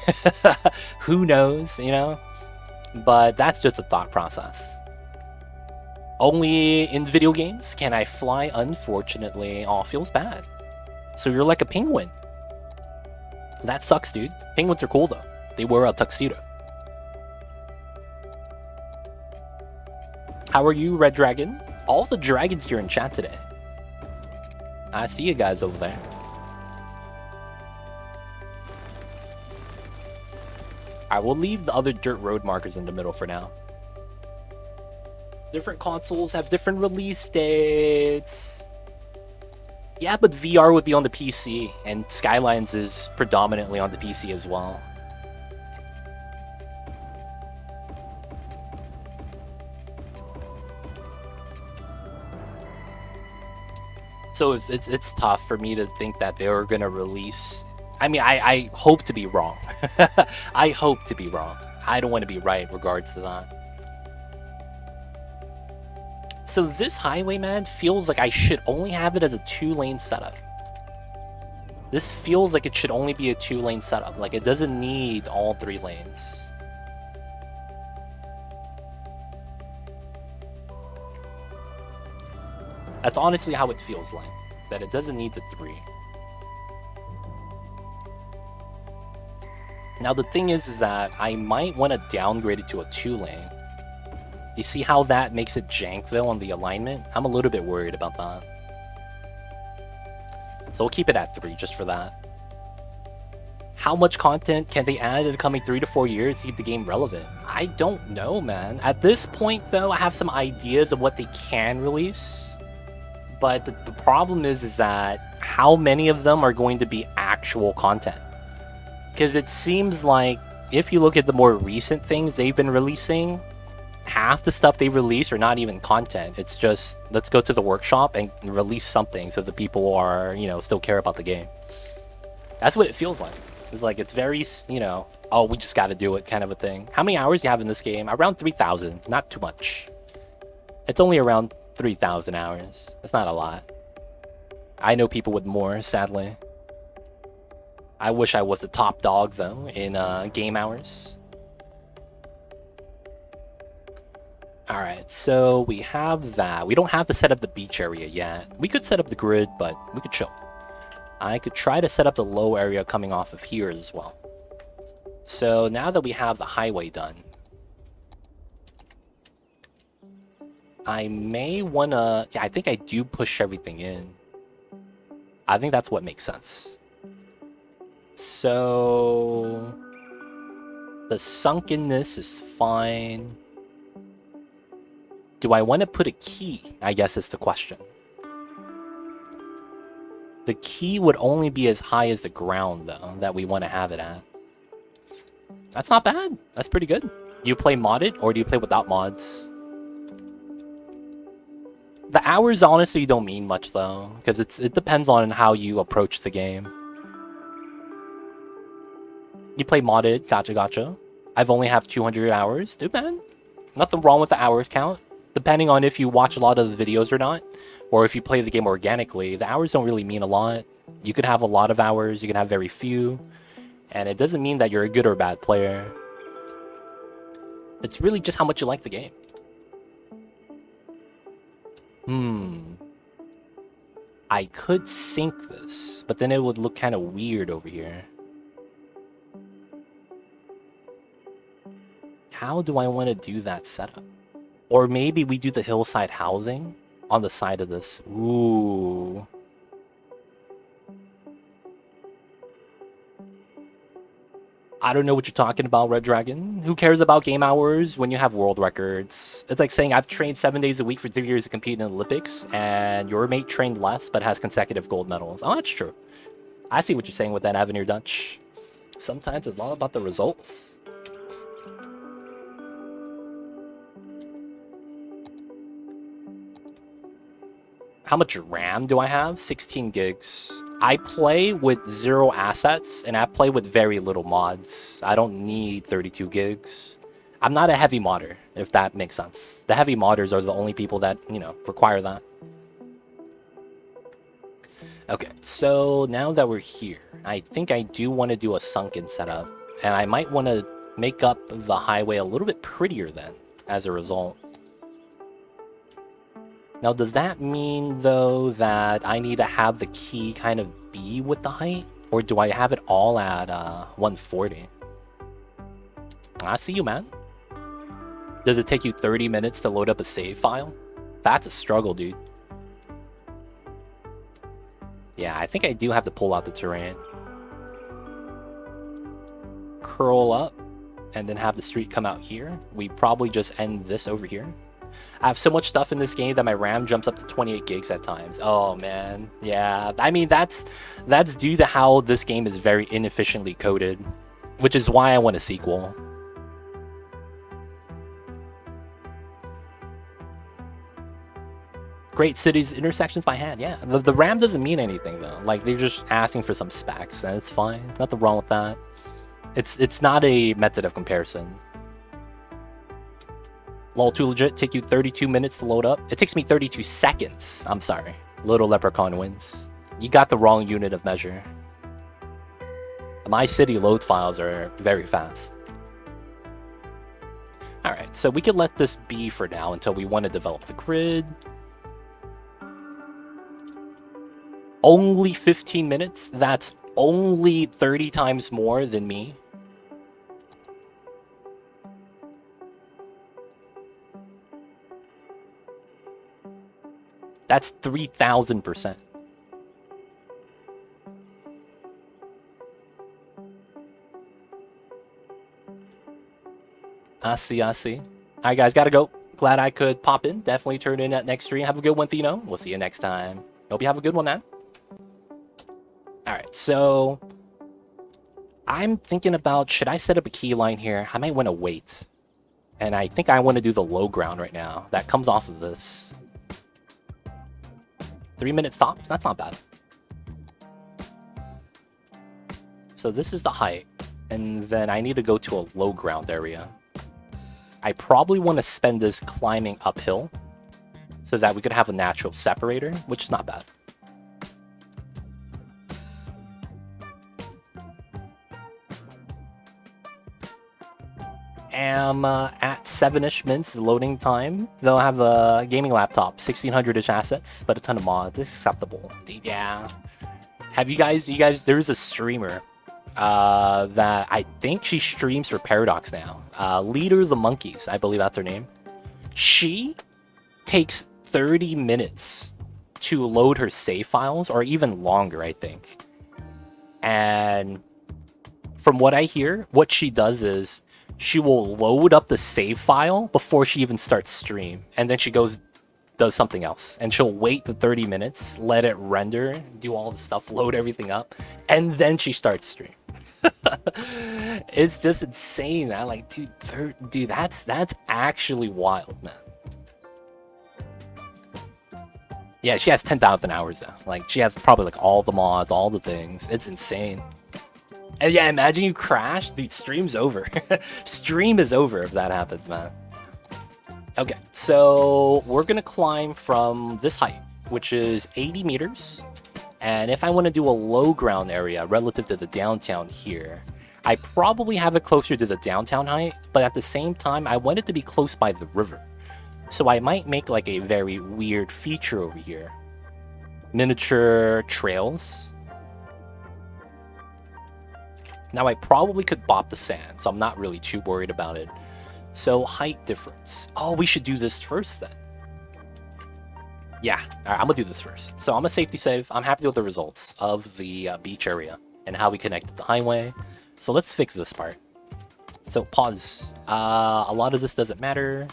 Who knows, you know? But that's just a thought process. Only in video games can I fly, unfortunately. Aw, feels bad. So you're like a penguin. That sucks, dude. Penguins are cool, though. They wear a tuxedo. How are you, Red Dragon? All the dragons here in chat today. I see you guys over there. I will leave the other dirt road markers in the middle for now. Different consoles have different release dates. Yeah, but VR would be on the PC, and Skylines is predominantly on the PC as well. So it's tough for me to think that they were gonna release. I mean, I hope to be wrong. I hope to be wrong. I don't want to be right in regards to that. So this highway, man, feels like I should only have it as a 2-lane setup. This feels like it should only be a 2-lane setup. Like, it doesn't need all 3 lanes. That's honestly how it feels like. That it doesn't need the 3. Now the thing is that I might want to downgrade it to a 2-lane. You see how that makes it jank though on the alignment? I'm a little bit worried about that. So we'll keep it at 3 just for that. How much content can they add in the coming 3 to 4 years to keep the game relevant? I don't know, man. At this point though, I have some ideas of what they can release. But the problem is that how many of them are going to be actual content? Because it seems like if you look at the more recent things they've been releasing, half the stuff they release are not even content. It's just, let's go to the workshop and release something so the people are, you know, still care about the game. That's what it feels like. It's like, it's very, you know, oh, we just got to do it kind of a thing. How many hours do you have in this game? Around 3,000. Not too much. It's only around 3,000 hours. That's not a lot. I know people with more, sadly. I wish I was the top dog, though, in game hours. Alright, so we have that. We don't have to set up the beach area yet. We could set up the grid, but we could chill. I could try to set up the low area coming off of here as well. So now that we have the highway done, I may want to... Yeah, I think I do push everything in. I think that's what makes sense. So... the sunkenness is fine. Do I want to put a key? I guess is the question. The key would only be as high as the ground, though, that we want to have it at. That's not bad. That's pretty good. Do you play modded, or do you play without mods? The hours honestly don't mean much, though, because it depends on how you approach the game. You play modded, gotcha. I've only have 200 hours. Dude, man. Nothing wrong with the hours count. Depending on if you watch a lot of the videos or not, or if you play the game organically, the hours don't really mean a lot. You could have a lot of hours, you can have very few, and it doesn't mean that you're a good or bad player. It's really just how much you like the game. I could sink this, but then it would look kind of weird over here. How do I want to do that setup? Or maybe we do the hillside housing on the side of this. Ooh. I don't know what you're talking about, Red Dragon. Who cares about game hours when you have world records? It's like saying I've trained 7 days a week for 3 years to compete in the Olympics, and your mate trained less but has consecutive gold medals. Oh, that's true. I see what you're saying with that Avenir Dutch. Sometimes it's all about the results. How much RAM do I have? 16 gigs. I play with 0 assets, and I play with very little mods. I don't need 32 gigs. I'm not a heavy modder, if that makes sense. The heavy modders are the only people that, you know, require that. Okay, so now that we're here, I think I do want to do a sunken setup, and I might want to make up the highway a little bit prettier then, as a result. Now, does that mean, though, that I need to have the key kind of be with the height? Or do I have it all at 140? I see you, man. Does it take you 30 minutes to load up a save file? That's a struggle, dude. Yeah, I think I do have to pull out the terrain. Curl up, and then have the street come out here. We probably just end this over here. I have so much stuff in this game that my RAM jumps up to 28 gigs at times. Oh, man. Yeah, I mean, that's due to how this game is very inefficiently coded, which is why I want a sequel. Great cities, intersections by hand. Yeah, the RAM doesn't mean anything, though. Like, they're just asking for some specs, and it's fine. Nothing wrong with that. It's not a method of comparison. Lol, too legit, take you 32 minutes to load up. It takes me 32 seconds. I'm sorry. Little Leprechaun wins. You got the wrong unit of measure. My city load files are very fast. Alright, so we could let this be for now until we want to develop the grid. Only 15 minutes? That's only 30 times more than me. That's 3,000%. I see. Alright, guys, gotta go. Glad I could pop in. Definitely turn in at next stream. Have a good one, Thino. We'll see you next time. Hope you have a good one, man. Alright, so I'm thinking about, should I set up a key line here? I might want to wait. And I think I want to do the low ground right now. That comes off of this. 3 minute stop? That's not bad. So this is the height. And then I need to go to a low ground area. I probably want to spend this climbing uphill so that we could have a natural separator, which is not bad. Am at 7-ish minutes loading time. They'll have a gaming laptop, 1600-ish assets, but a ton of mods. It's acceptable. Yeah. Have you guys, there's a streamer that I think she streams for Paradox now. Leader the Monkeys, I believe that's her name. She takes 30 minutes to load her save files, or even longer, I think. And from what I hear, what she does is she will load up the save file before she even starts stream, and then she does something else, and she'll wait the 30 minutes, let it render, do all the stuff, load everything up, and then she starts stream. It's just insane, man. Like, dude, that's actually wild, man. Yeah, she has 10,000 hours though. Like, she has probably like all the mods, all the things. It's insane. And yeah, imagine you crash. Dude, stream's over. Stream is over if that happens, man. Okay, so we're going to climb from this height, which is 80 meters. And if I want to do a low ground area relative to the downtown here, I probably have it closer to the downtown height, but at the same time, I want it to be close by the river. So I might make like a very weird feature over here. Miniature trails. Now I probably could bop the sand, so I'm not really too worried about it. So height difference. Oh, we should do this first then. Yeah, all right, I'm gonna do this first. So I'm a safety save. I'm happy with the results of the beach area and how we connected the highway. So let's fix this part. So pause. A lot of this doesn't matter.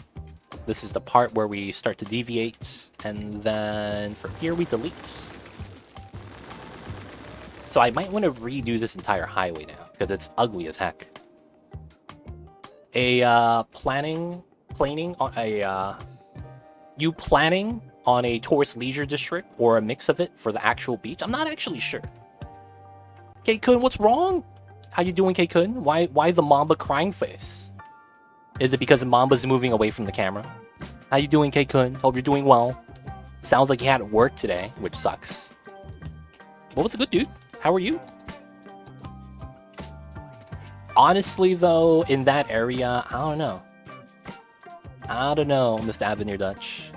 This is the part where we start to deviate, and then from here we delete. So I might want to redo this entire highway now because it's ugly as heck. Planning on a you planning on a tourist leisure district or a mix of it for the actual beach? I'm not actually sure. K-kun, what's wrong? How you doing, K-kun? Why the Mamba crying face? Is it because Mamba's moving away from the camera? How you doing, K-kun? Hope you're doing well. Sounds like you had work today, which sucks. But what's good, dude? How are you? Honestly, though, in that area, I don't know. I don't know, Mr. Avenir Dutch.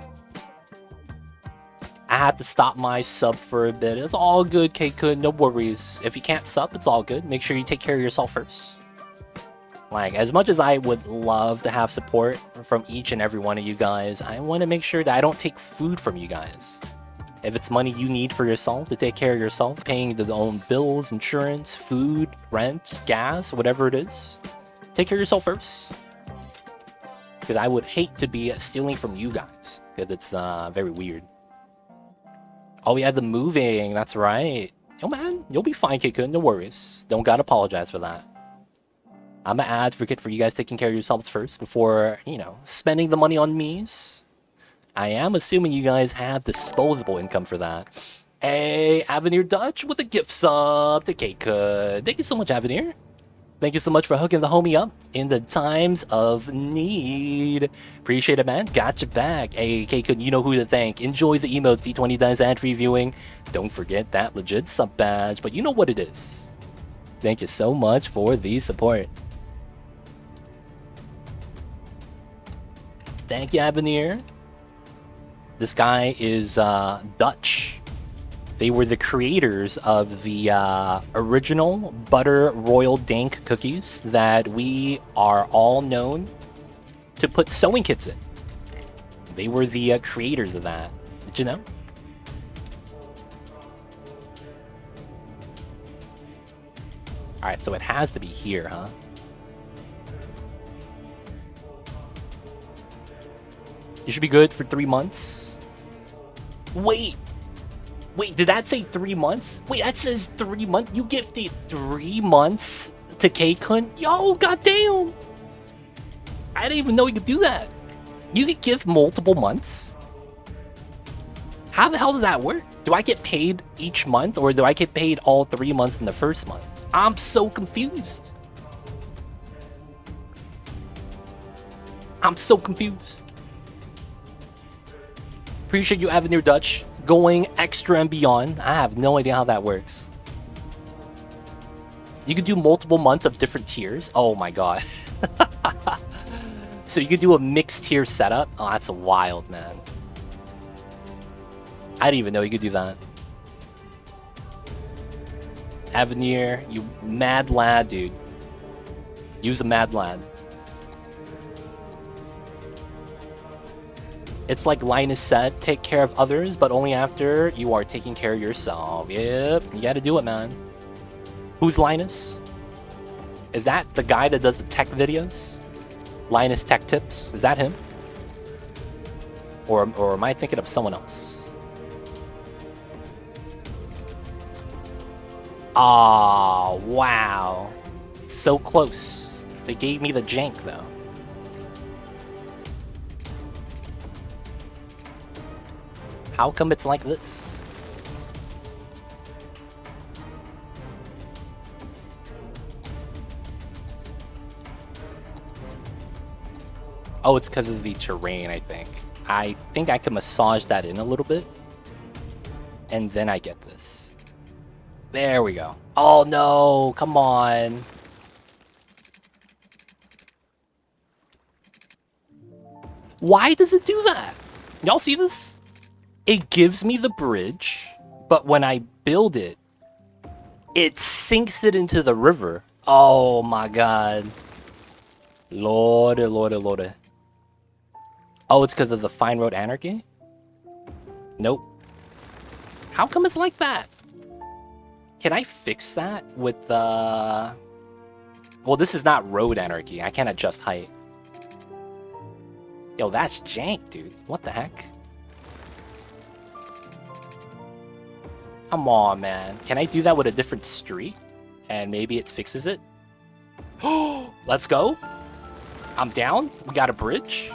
I had to stop my sub for a bit. It's all good, K-kun. No worries. If you can't sub, it's all good. Make sure you take care of yourself first. Like, as much as I would love to have support from each and every one of you guys, I want to make sure that I don't take food from you guys. If it's money you need for yourself to take care of yourself, paying the own bills, insurance, food, rent, gas, whatever it is, take care of yourself first. Because I would hate to be stealing from you guys, because it's very weird. Oh, yeah, the moving, that's right. Yo, man, you'll be fine, K-kun, no worries. Don't gotta apologize for that. I'm an advocate for you guys taking care of yourselves first before, you know, spending the money on me's. I am assuming you guys have disposable income for that. Hey, Avenir Dutch with a gift sub to K-kun. Thank you so much, Avenir. Thank you so much for hooking the homie up in the times of need. Appreciate it, man. Got your back. Hey, K-kun, you know who to thank. Enjoy the emotes, D20 does ad-free viewing. Don't forget that legit sub badge, but you know what it is. Thank you so much for the support. Thank you, Avenir. This guy is Dutch. They were the creators of the original Butter Royal Dank cookies that we are all known to put sewing kits in. They were the creators of that. Did you know? Alright, so it has to be here, huh? You should be good for 3 months. Wait, did that say 3 months? Wait, that says 3 months? You gifted 3 months to K-kun? Yo, goddamn! I didn't even know you could do that. You could give multiple months? How the hell does that work? Do I get paid each month, or do I get paid all 3 months in the first month? I'm so confused. I'm so confused. Appreciate you, Avenir Dutch, going extra and beyond. I have no idea how that works. You could do multiple months of different tiers. Oh my god. So you could do a mixed tier setup. Oh, that's wild, man. I didn't even know you could do that. Avenir, you mad lad, dude. Use a mad lad. It's like Linus said, take care of others, but only after you are taking care of yourself. Yep, you gotta do it, man. Who's Linus? Is that the guy that does the tech videos? Linus Tech Tips? Is that him? Or am I thinking of someone else? Ah, wow. So close. They gave me the jank, though. How come it's like this? Oh, it's because of the terrain, I think. I think I can massage that in a little bit. And then I get this. There we go. Oh no, come on. Why does it do that? Y'all see this? It gives me the bridge, but when I build it, it sinks it into the river. Oh my god. Lordy, lordy, lordy. Oh, it's because of the fine road anarchy? Nope. How come it's like that? Can I fix that with the... Well, this is not road anarchy. I can't adjust height. Yo, that's jank, dude. What the heck? Come on, man. Can I do that with a different street? And maybe it fixes it? Oh, let's go. I'm down. We got a bridge.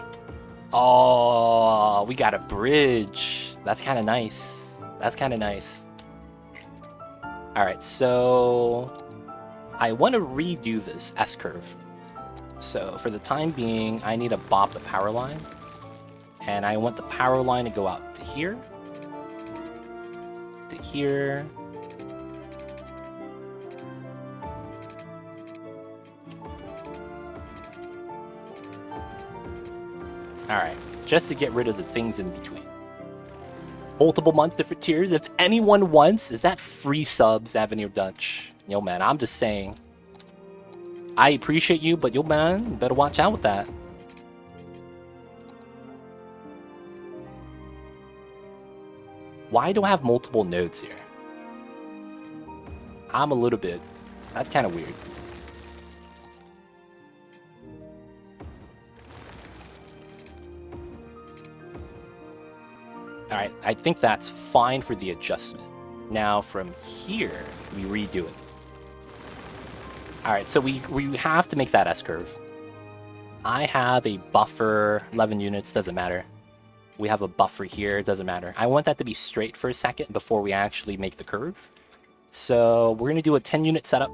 Oh, we got a bridge. That's kind of nice. That's kind of nice. All right, so I want to redo this S-curve. So for the time being, I need to bop the power line. And I want the power line to go out to here. To here. Alright, just to get rid of the things in between. Multiple months, different tiers. If anyone wants, is that free subs, Avenue Dutch? Yo, man, I'm just saying. I appreciate you, but yo, man, you better watch out with that. Why do I have multiple nodes here? I'm a little bit... That's kind of weird. Alright, I think that's fine for the adjustment. Now from here, we redo it. Alright, so we have to make that S-curve. I have a buffer, 11 units, doesn't matter. We have a buffer here, doesn't matter. I want that to be straight for a second before we actually make the curve. So we're going to do a 10 unit setup.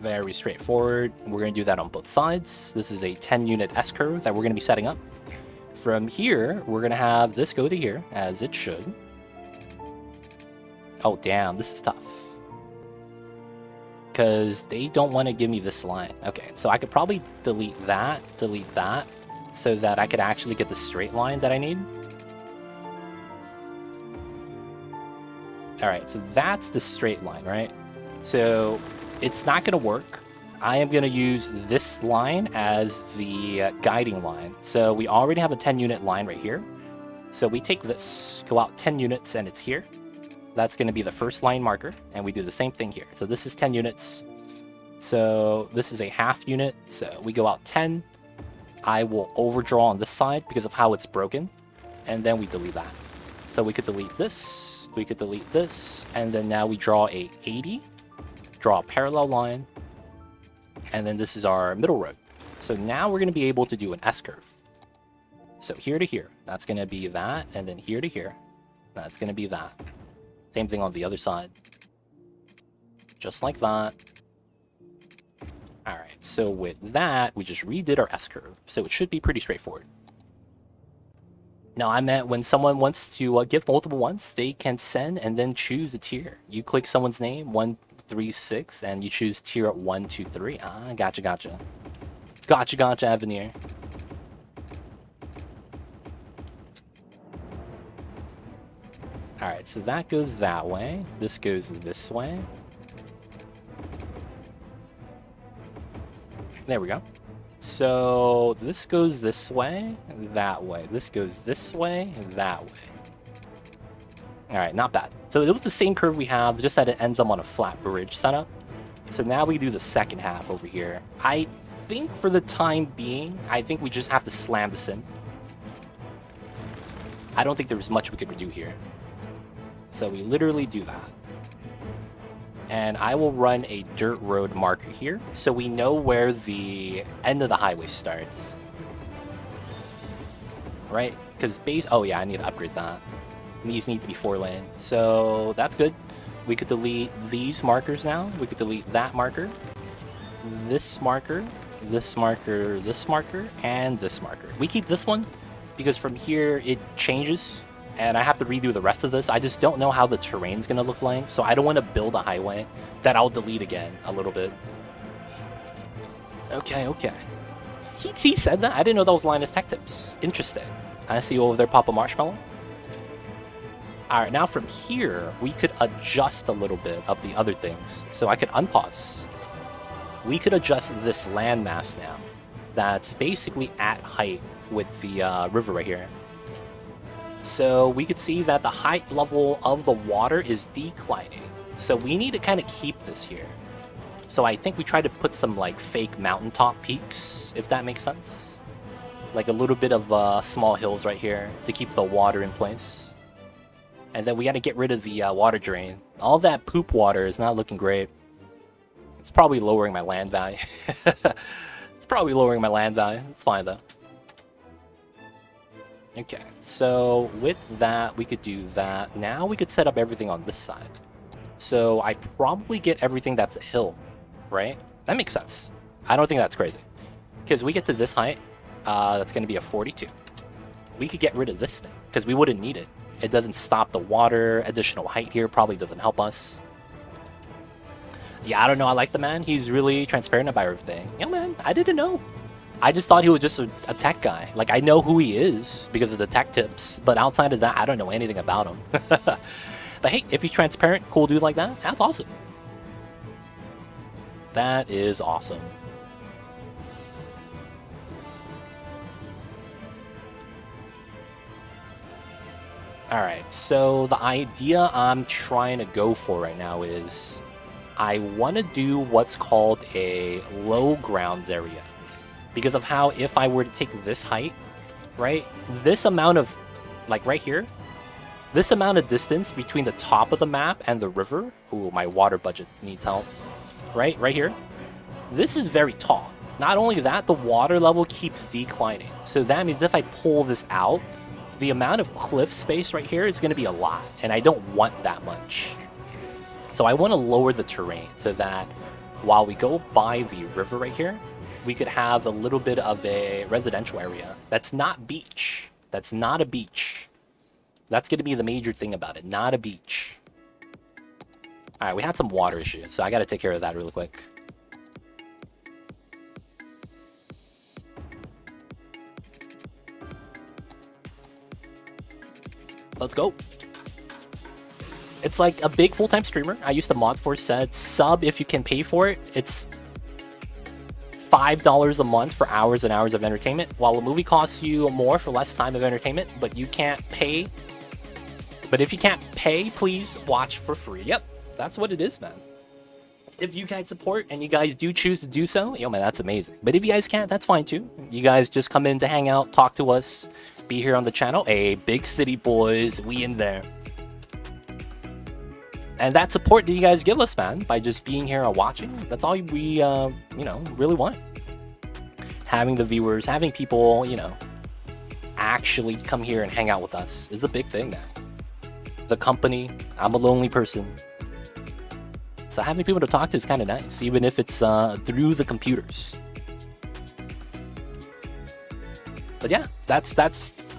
Very straightforward. We're going to do that on both sides. This is a 10 unit S-curve that we're going to be setting up. From here, we're going to have this go to here, as it should. Oh, damn, this is tough. Because they don't want to give me this line. Okay, so I could probably delete that, so that I could actually get the straight line that I need. Alright, so that's the straight line, right? So it's not going to work. I am going to use this line as the guiding line. So we already have a 10 unit line right here. So we take this, go out 10 units, and it's here. That's going to be the first line marker, and we do the same thing here. So this is 10 units. So this is a half unit, so we go out 10. I will overdraw on this side because of how it's broken, and then we delete that. So we could delete this, we could delete this, and then now we draw a 80, draw a parallel line, and then this is our middle road. So now we're going to be able to do an S-curve. So here to here, that's going to be that, and then here to here, that's going to be that. Same thing on the other side. Just like that. Alright, so with that, we just redid our S-curve. So it should be pretty straightforward. Now, I meant when someone wants to give multiple ones, they can send and then choose a tier. You click someone's name, 136, and you choose tier at 1, 2, 3. Ah, gotcha, gotcha. Gotcha, gotcha, Avenir. Alright, so that goes that way. This goes this way. There we go. So this goes this way, that way. This goes this way, that way. Alright, not bad. So it was the same curve we have, just that it ends up on a flat bridge setup. So now we do the second half over here. I think for the time being, I think we just have to slam this in. I don't think there was much we could do here. So we literally do that. And I will run a dirt road marker here, so we know where the end of the highway starts. Right? Because base... Oh yeah, I need to upgrade that. These need to be 4-lane. So that's good. We could delete these markers now. We could delete that marker. This marker. This marker. This marker. And this marker. We keep this one because from here it changes. And I have to redo the rest of this. I just don't know how the terrain's going to look like. So I don't want to build a highway that I'll delete again a little bit. Okay, okay. He said that? I didn't know that was Linus Tech Tips. Interesting. I see over there pop a marshmallow. Alright, now from here, we could adjust a little bit of the other things. So I could unpause. We could adjust this landmass now. That's basically at height with the river right here. So we could see that the height level of the water is declining. So we need to kind of keep this here. So I think we try to put some like fake mountaintop peaks, if that makes sense. Like a little bit of small hills right here to keep the water in place. And then we got to get rid of the water drain. All that poop water is not looking great. It's probably lowering my land value. It's probably lowering my land value. It's fine though. Okay, so with that, we could do that. Now we could set up everything on this side. So I probably get everything that's a hill, right? That makes sense. I don't think that's crazy. Because we get to this height, that's going to be a 42. We could get rid of this thing, because we wouldn't need it. It doesn't stop the water. Additional height here probably doesn't help us. Yeah, I don't know. I like the man. He's really transparent about everything. Yeah, man, I didn't know. I just thought he was just a tech guy. Like, I know who he is because of the tech tips, but outside of that, I don't know anything about him. But hey, if he's transparent, cool dude like that, that's awesome. That is awesome. Alright, so the idea I'm trying to go for right now is I want to do what's called a low grounds area. Because of how, if I were to take this height, right, this amount of, like right here, this amount of distance between the top of the map and the river, ooh, my water budget needs help, right here, this is very tall. Not only that, the water level keeps declining. So that means if I pull this out, the amount of cliff space right here is going to be a lot, and I don't want that much. So I want to lower the terrain so that while we go by the river right here, we could have a little bit of a residential area. That's not beach. That's not a beach. That's going to be the major thing about it. Not a beach. Alright, we had some water issues, so I got to take care of that really quick. Let's go. It's like a big full-time streamer. I used to mod for said sub if you can pay for it. It's $5 a month for hours and hours of entertainment, while a movie costs you more for less time of entertainment, but you can't pay. But if you can't pay, please watch for free. Yep, that's what it is, man. If you guys support and you guys do choose to do so, yo, man, that's amazing. But if you guys can't, that's fine too. You guys just come in to hang out, talk to us, be here on the channel. Hey, big city boys, we in there. And that support that you guys give us, man, by just being here and watching, that's all we, you know, really want. Having the viewers, having people, you know, actually come here and hang out with us is a big thing now. The company, I'm a lonely person. So having people to talk to is kind of nice, even if it's through the computers. But yeah, that's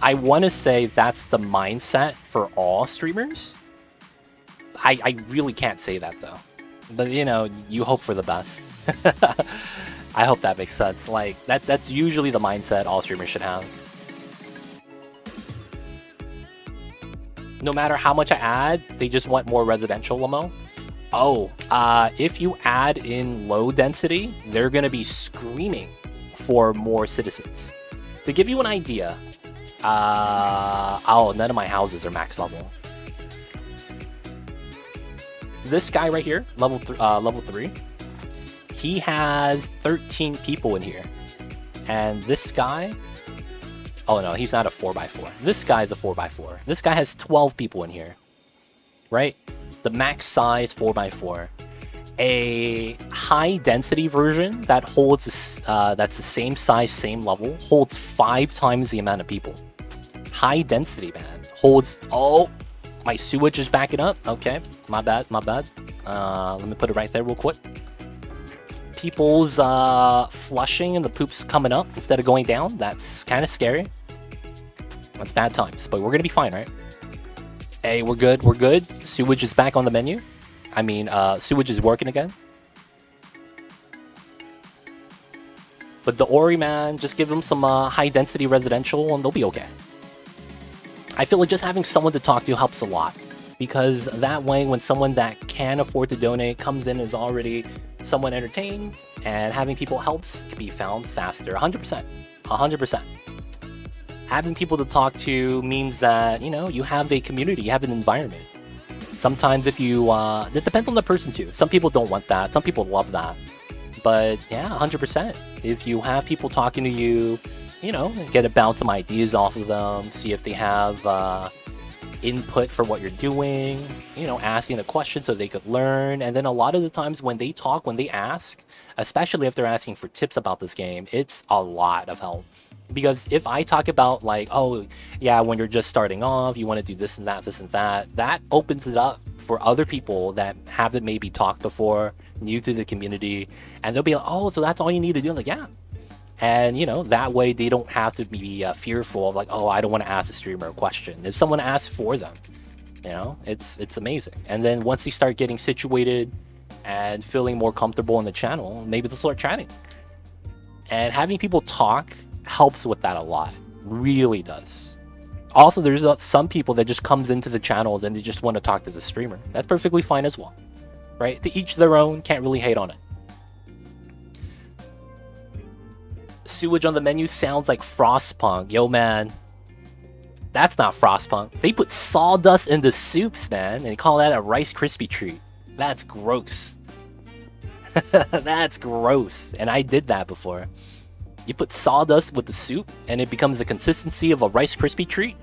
I want to say that's the mindset for all streamers. I really can't say that though, but you know, you hope for the best. I hope that makes sense. Like that's usually the mindset all streamers should have. No matter how much I add, they just want more residential limo. Oh, if you add in low density, they're gonna be screaming for more citizens. To give you an idea, oh, none of my houses are max level. This guy right here, level 3, he has 13 people in here. And this guy, oh no, he's not a 4x4. This guy's a 4x4. This guy has 12 people in here, right? The max size 4x4. A high density version that holds, that's the same size, same level, holds 5 times the amount of people. High density, man, holds, oh, my sewage is backing up. Okay, my bad. Let me put it right there real quick. People's flushing and the poop's coming up instead of going down. That's kind of scary. That's bad times, but we're gonna be fine, right? Hey, we're good. We're good. Sewage is back on the menu. I mean, sewage is working again. But the Ori, man, just give them some high-density residential and they'll be okay. I feel like just having someone to talk to helps a lot. Because that way, when someone that can afford to donate comes in is already somewhat entertained, and having people helps can be found faster. 100%. 100%. Having people to talk to means that, you know, you have a community, you have an environment. Sometimes if you, it depends on the person too. Some people don't want that. Some people love that. But yeah, 100%. If you have people talking to you, you know, get to bounce some ideas off of them, see if they have input for what you're doing, you know, asking a question so they could learn. And then a lot of the times when they talk, when they ask, especially if they're asking for tips about this game, it's a lot of help. Because if I talk about like, oh yeah, when you're just starting off, you want to do this and that, that opens it up for other people that haven't maybe talked before, new to the community, and they'll be like, oh, so that's all you need to do. I'm like, yeah. And, you know, that way they don't have to be fearful of like, oh, I don't want to ask a streamer a question. If someone asks for them, you know, it's amazing. And then once they start getting situated and feeling more comfortable in the channel, maybe they'll start chatting. And having people talk helps with that a lot. Really does. Also, there's some people that just comes into the channel and they just want to talk to the streamer. That's perfectly fine as well. Right? To each their own, can't really hate on it. Sewage on the menu sounds like Frostpunk. Yo, man. That's not Frostpunk. They put sawdust in the soups, man, and they call that a Rice Krispie treat. That's gross. That's gross. And I did that before. You put sawdust with the soup, and it becomes the consistency of a Rice Krispie treat?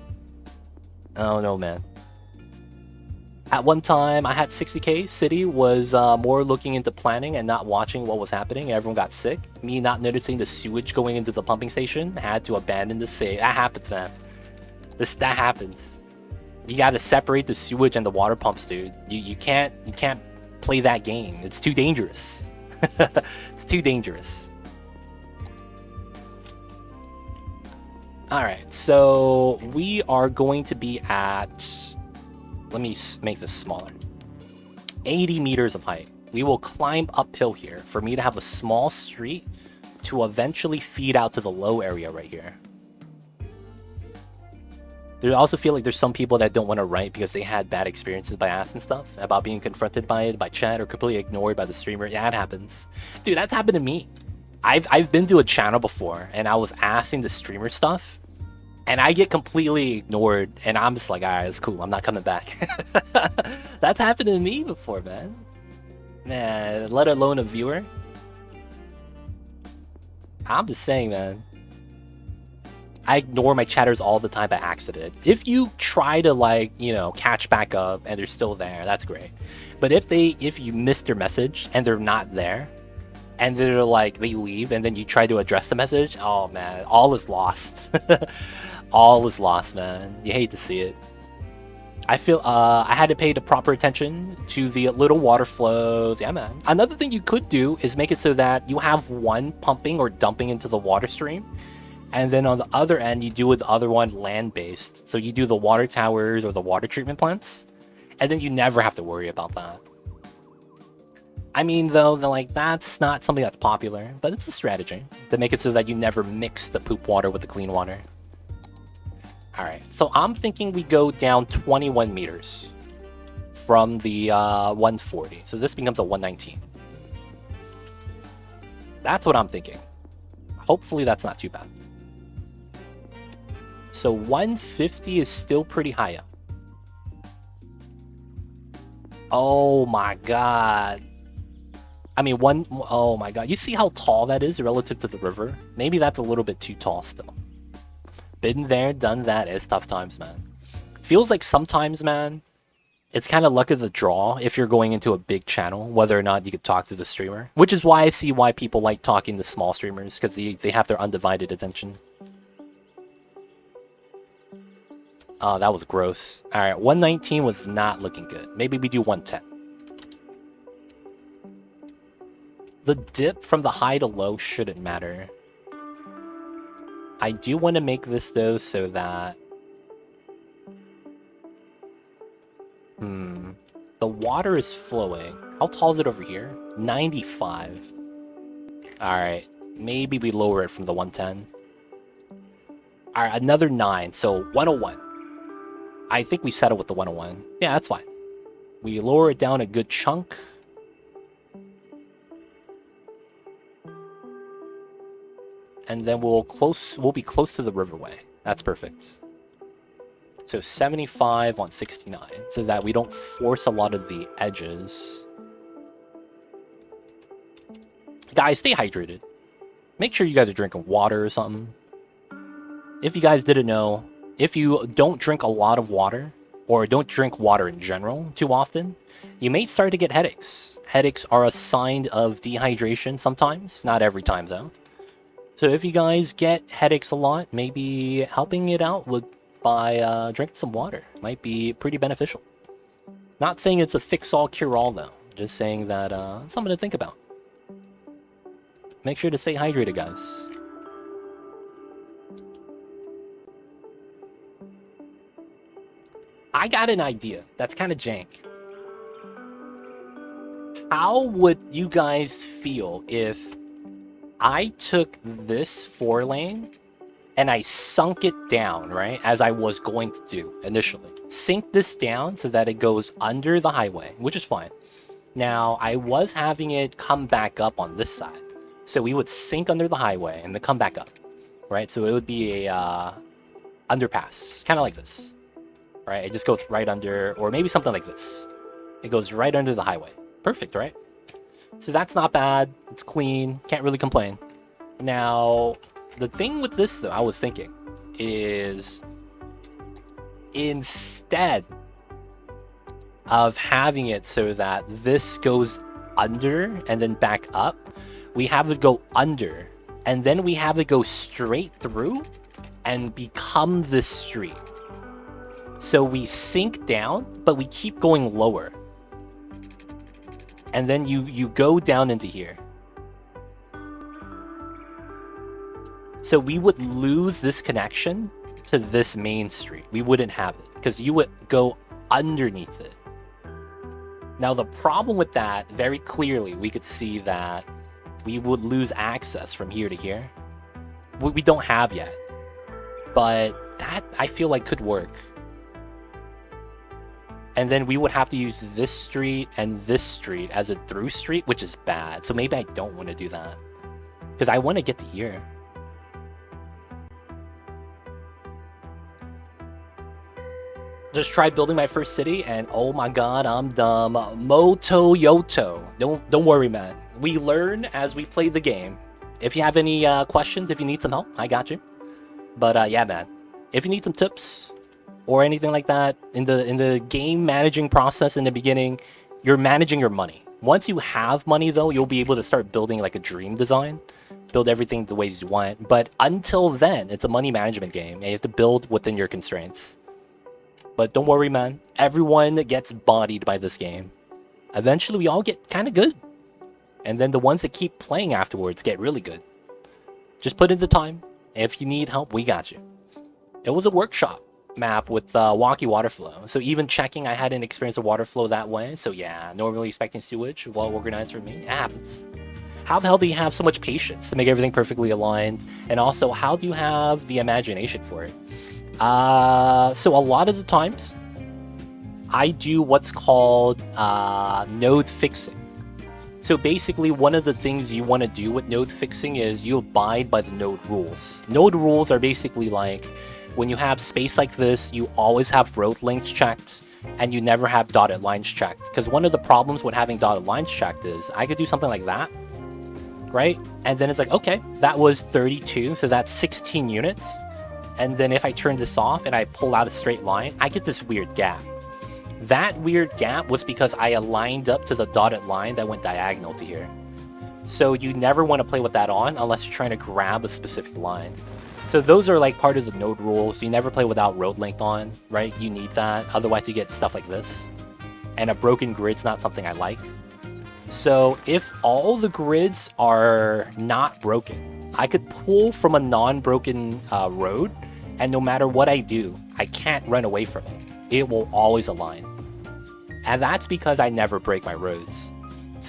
I don't know, man. At one time, I had 60k. City was more looking into planning and not watching what was happening. Everyone got sick. Me not noticing the sewage going into the pumping station. Had to abandon the save. That happens, man. That happens. You gotta separate the sewage and the water pumps, dude. You can't play that game. It's too dangerous. It's too dangerous. Alright, so we are going to be at... Let me make this smaller. 80 meters of height. We will climb uphill here for me to have a small street to eventually feed out to the low area right here. I also feel like there's some people that don't want to write because they had bad experiences by asking stuff about being confronted by it, by chat, or completely ignored by the streamer. Yeah, it happens. Dude, that's happened to me. I've been to a channel before and I was asking the streamer stuff and I get completely ignored and I'm just like, alright, it's cool, I'm not coming back. That's happened to me before, man. Man, let alone a viewer. I'm just saying, man. I ignore my chatters all the time by accident. If you try to, like, you know, catch back up and they're still there, that's great. But if you miss their message and they're not there, and they're like, they leave, and then you try to address the message, oh man, all is lost. All is lost, man. You hate to see it. I feel I had to pay the proper attention to the little water flows. Yeah, man. Another thing you could do is make it so that you have one pumping or dumping into the water stream, and then on the other end, you do the other one land-based. So you do the water towers or the water treatment plants, and then you never have to worry about that. I mean, though, like, that's not something that's popular, but it's a strategy to make it so that you never mix the poop water with the clean water. Alright, so I'm thinking we go down 21 meters from the 140. So this becomes a 119. That's what I'm thinking. Hopefully that's not too bad. So 150 is still pretty high up. Oh my god. I mean, oh my god. You see how tall that is relative to the river? Maybe that's a little bit too tall still. Been there, done that. It's tough times, man. Feels like sometimes, man, it's kind of luck of the draw if you're going into a big channel, whether or not you could talk to the streamer. Which is why I see why people like talking to small streamers, because they have their undivided attention. Oh, that was gross. Alright, 119 was not looking good. Maybe we do 110. The dip from the high to low shouldn't matter. I do want to make this, though, so that... The water is flowing. How tall is it over here? 95. Alright. Maybe we lower it from the 110. All right, another 9, so 101. I think we settle with the 101. Yeah, that's fine. We lower it down a good chunk. And then we'll be close to the riverway. That's perfect. So 75 on 69, so that we don't force a lot of the edges. Guys, stay hydrated. Make sure you guys are drinking water or something. If you guys didn't know, if you don't drink a lot of water, or don't drink water in general too often, you may start to get headaches. Headaches are a sign of dehydration sometimes, not every time though. So if you guys get headaches a lot, maybe helping it out by drinking some water might be pretty beneficial. Not saying it's a fix-all, cure-all though, just saying that it's something to think about. Make sure to stay hydrated, guys. I got an idea that's kind of jank. How would you guys feel if I took this 4-lane and I sunk it down, right? As I was going to do initially. Sink this down so that it goes under the highway, which is fine. Now, I was having it come back up on this side. So we would sink under the highway and then come back up, right? So it would be a underpass, kind of like this, right? It just goes right under, or maybe something like this. It goes right under the highway. Perfect, right? So that's not bad. It's clean. Can't really complain. Now, the thing with this, though, I was thinking, is instead of having it so that this goes under and then back up, we have it go under, and then we have it go straight through and become this street. So we sink down, but we keep going lower. And then you go down into here. So we would lose this connection to this main street. We wouldn't have it, because you would go underneath it. Now the problem with that, very clearly, we could see that we would lose access from here to here. We don't have yet. But that, I feel like, could work. And then we would have to use this street and this street as a through street, which is bad. So maybe I don't want to do that, because I want to get to here. Just tried building my first city, and oh my god, I'm dumb. Moto Yoto. Don't worry, man. We learn as we play the game. If you have any questions, if you need some help, I got you. But yeah, man. If you need some tips or anything like that in the game managing process in the beginning, you're managing your money. Once you have money, though, you'll be able to start building like a dream design. Build everything the ways you want. But until then, it's a money management game, and you have to build within your constraints. But don't worry, man. Everyone gets bodied by this game. Eventually, we all get kind of good. And then the ones that keep playing afterwards get really good. Just put in the time. If you need help, we got you. It was a workshop map with walkie water flow. So even checking, I hadn't experienced a water flow that way. So yeah, normally expecting sewage, well organized for me. It happens. How the hell do you have so much patience to make everything perfectly aligned? And also, how do you have the imagination for it? So a lot of the times, I do what's called node fixing. So basically, one of the things you want to do with node fixing is you abide by the node rules. Node rules are basically like, when you have space like this, you always have road lengths checked, and you never have dotted lines checked. Because one of the problems with having dotted lines checked is, I could do something like that, right? And then it's like, okay, that was 32, so that's 16 units. And then if I turn this off and I pull out a straight line, I get this weird gap. That weird gap was because I aligned up to the dotted line that went diagonal to here. So you never want to play with that on unless you're trying to grab a specific line. So those are like part of the node rules. You never play without road length on, right? You need that. Otherwise you get stuff like this. And a broken grid's not something I like. So if all the grids are not broken, I could pull from a non-broken road, and no matter what I do, I can't run away from it. It will always align. And that's because I never break my roads.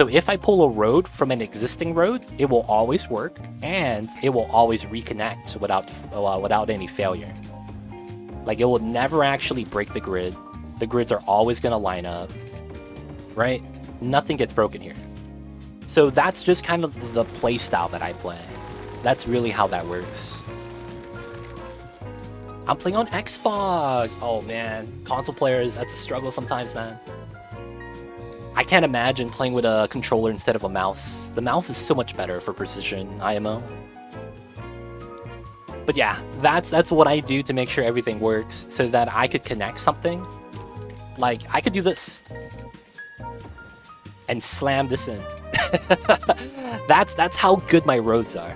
So if I pull a road from an existing road, it will always work, and it will always reconnect without any failure. Like, it will never actually break the grid. The grids are always going to line up, right? Nothing gets broken here. So that's just kind of the play style that I play. That's really how that works. I'm playing on Xbox. Oh man, console players, that's a struggle sometimes, man. I can't imagine playing with a controller instead of a mouse. The mouse is so much better for precision, IMO. But yeah, that's what I do to make sure everything works so that I could connect something. Like, I could do this and slam this in. That's how good my roads are.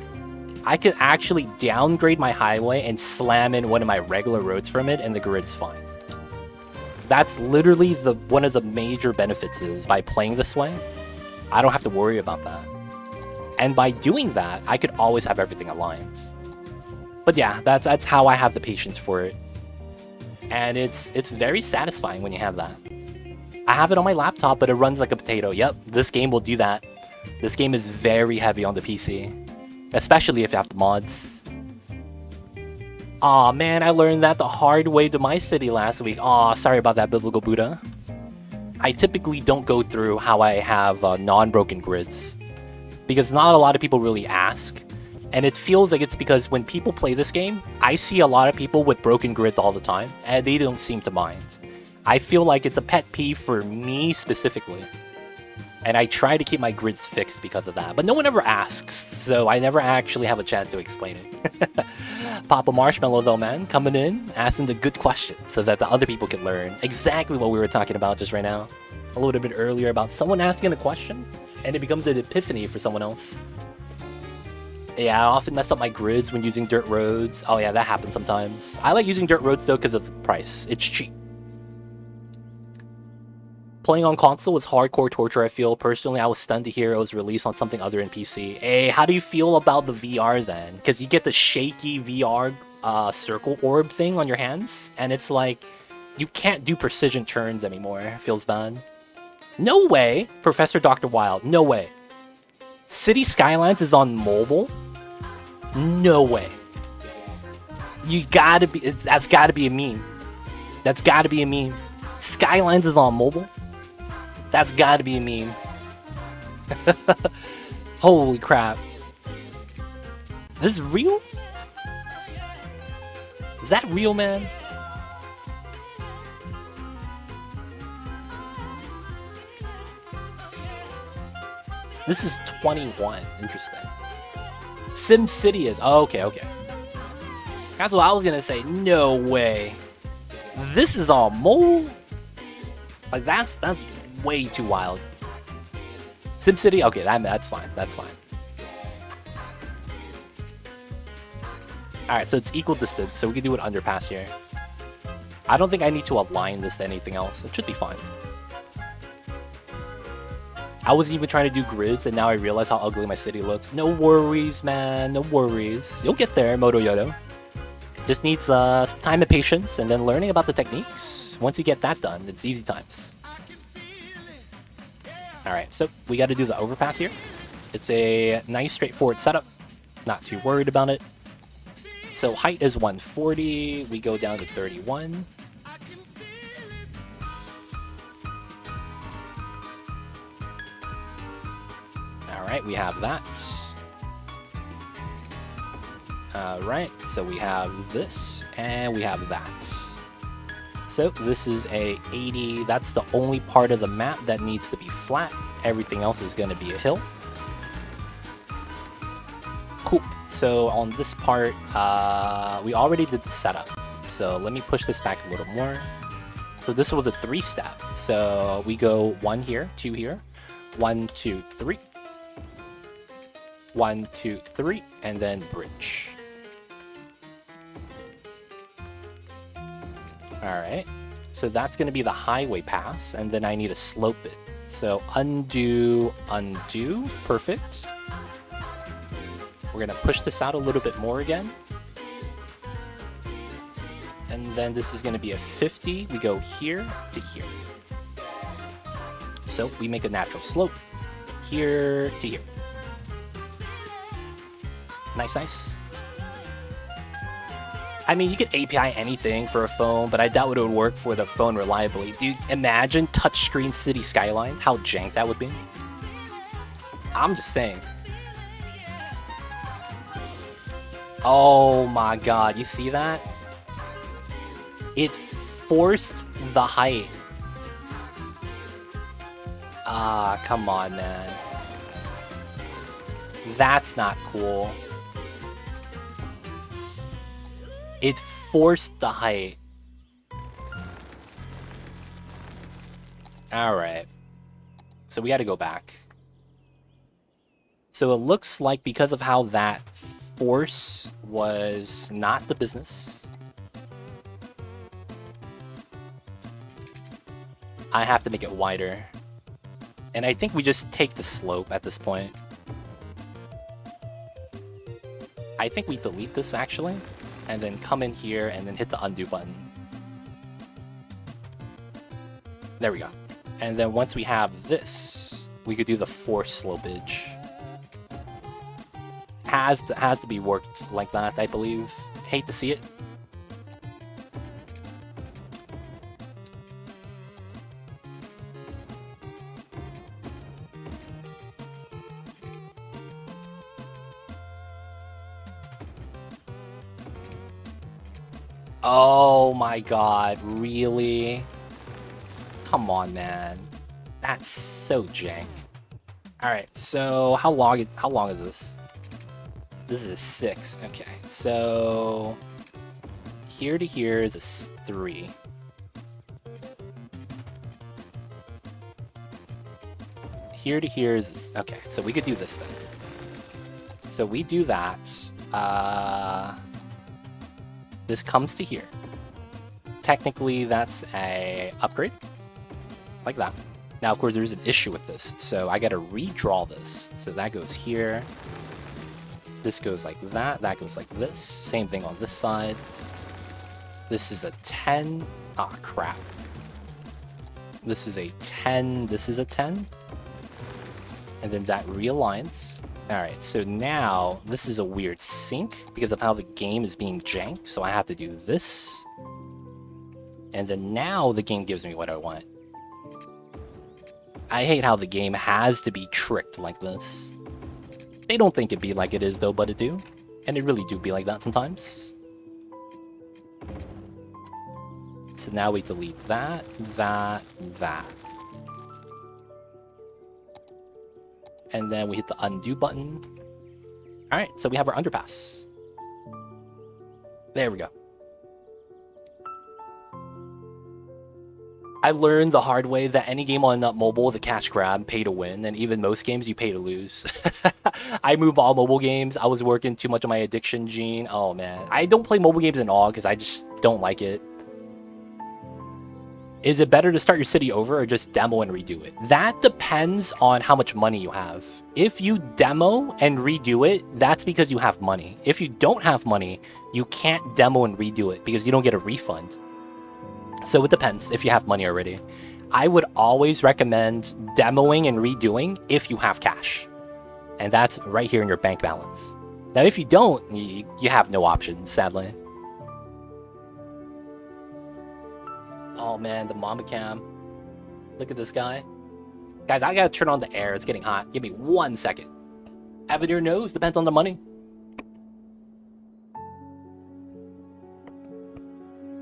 I could actually downgrade my highway and slam in one of my regular roads from it, and the grid's fine. That's literally one of the major benefits is by playing this way, I don't have to worry about that. And by doing that, I could always have everything aligned. But yeah, that's how I have the patience for it. And it's very satisfying when you have that. I have it on my laptop, but it runs like a potato. Yep, this game will do that. This game is very heavy on the PC. Especially if you have the mods. Aw, man, I learned that the hard way to my city last week. Aw, sorry about that, Biblical Buddha. I typically don't go through how I have non-broken grids. Because not a lot of people really ask. And it feels like it's because when people play this game, I see a lot of people with broken grids all the time. And they don't seem to mind. I feel like it's a pet peeve for me specifically. And I try to keep my grids fixed because of that. But no one ever asks, so I never actually have a chance to explain it. Papa Marshmallow, though, man, coming in, asking the good question so that the other people can learn exactly what we were talking about just right now. A little bit earlier about someone asking a question, and it becomes an epiphany for someone else. Yeah, I often mess up my grids when using dirt roads. Oh yeah, that happens sometimes. I like using dirt roads, though, because of the price. It's cheap. Playing on console was hardcore torture, I feel. Personally, I was stunned to hear it was released on something other than PC. Hey, how do you feel about the VR then? Because you get the shaky VR circle orb thing on your hands, and it's like, you can't do precision turns anymore. It feels bad. No way, Professor Dr. Wild, no way. City Skylines is on mobile? No way. You gotta be, that's gotta be a meme. That's gotta be a meme. Skylines is on mobile? That's gotta be a meme. Holy crap. This is real? Is that real, man? This is 21. Interesting. Sim City is... Oh, okay. That's what I was gonna say. No way. This is on mobile? Like, that's way too wild. SimCity? Okay, that's fine. That's fine. Alright, so it's equal distance, so we can do an underpass here. I don't think I need to align this to anything else. It should be fine. I was even trying to do grids, and now I realize how ugly my city looks. No worries, man. No worries. You'll get there, Moto Yodo. Just needs some time and patience, and then learning about the techniques. Once you get that done, it's easy times. Alright, so we got to do the overpass here. It's a nice straightforward setup. Not too worried about it. So height is 140. We go down to 31. Alright, we have that. Alright, so we have this, and we have that. So this is a 80. That's the only part of the map that needs to be flat. Everything else is going to be a hill. Cool. So on this part, we already did the setup. So let me push this back a little more. So this was a 3-step. So we go 1 here, 2 here, 1, 2, 3. 1, 2, 3, and then bridge. Alright, so that's going to be the highway pass, and then I need to slope it. So undo, undo, perfect. We're going to push this out a little bit more again. And then this is going to be a 50. We go here to here. So we make a natural slope. here to here. Nice, nice. I mean, you could API anything for a phone, but I doubt it would work for the phone reliably. Dude, imagine touchscreen city skylines, how jank that would be. I'm just saying. Oh my god, you see that? It forced the height. Ah, come on, man. That's not cool. It forced the height. Alright. So we gotta go back. So it looks like because of how that force was not the business, I have to make it wider. And I think we just take the slope at this point. I think we delete this actually, and then come in here and then hit the undo button. There we go. And then once we have this, we could do the force slopage. Has to be worked like that, I believe. Hate to see it. Oh my god, really? Come on, man. That's so jank. Alright, so how long is this? This is a 6. Okay, so here to here is a 3. Here to here is a, okay, so we could do this thing. So we do that. This comes to here. Technically, that's a upgrade, like that. Now, of course, there's an issue with this, so I gotta redraw this. So that goes here. This goes like that. That goes like this. Same thing on this side. This is a 10. Ah, crap. This is a 10. This is a 10. And then that realigns. Alright, so now this is a weird sync because of how the game is being jank. So I have to do this. And then now the game gives me what I want. I hate how the game has to be tricked like this. They don't think it be like it is though, but it do. And it really do be like that sometimes. So now we delete that, that. And then we hit the undo button. Alright, so we have our underpass. There we go. I learned the hard way that any game on mobile is a cash grab, pay to win, and even most games you pay to lose. I move all mobile games. I was working too much on my addiction gene. Oh man. I don't play mobile games at all because I just don't like it. Is it better to start your city over or just demo and redo it? That depends on how much money you have. If you demo and redo it, that's because you have money. If you don't have money, you can't demo and redo it because you don't get a refund. So it depends if you have money already. I would always recommend demoing and redoing if you have cash. And that's right here in your bank balance. Now, if you don't, you have no options, sadly. Oh man, the Mamba cam. Look at this guy. Guys, I gotta turn on the air. It's getting hot. Give me 1 second. Having your nose depends on the money.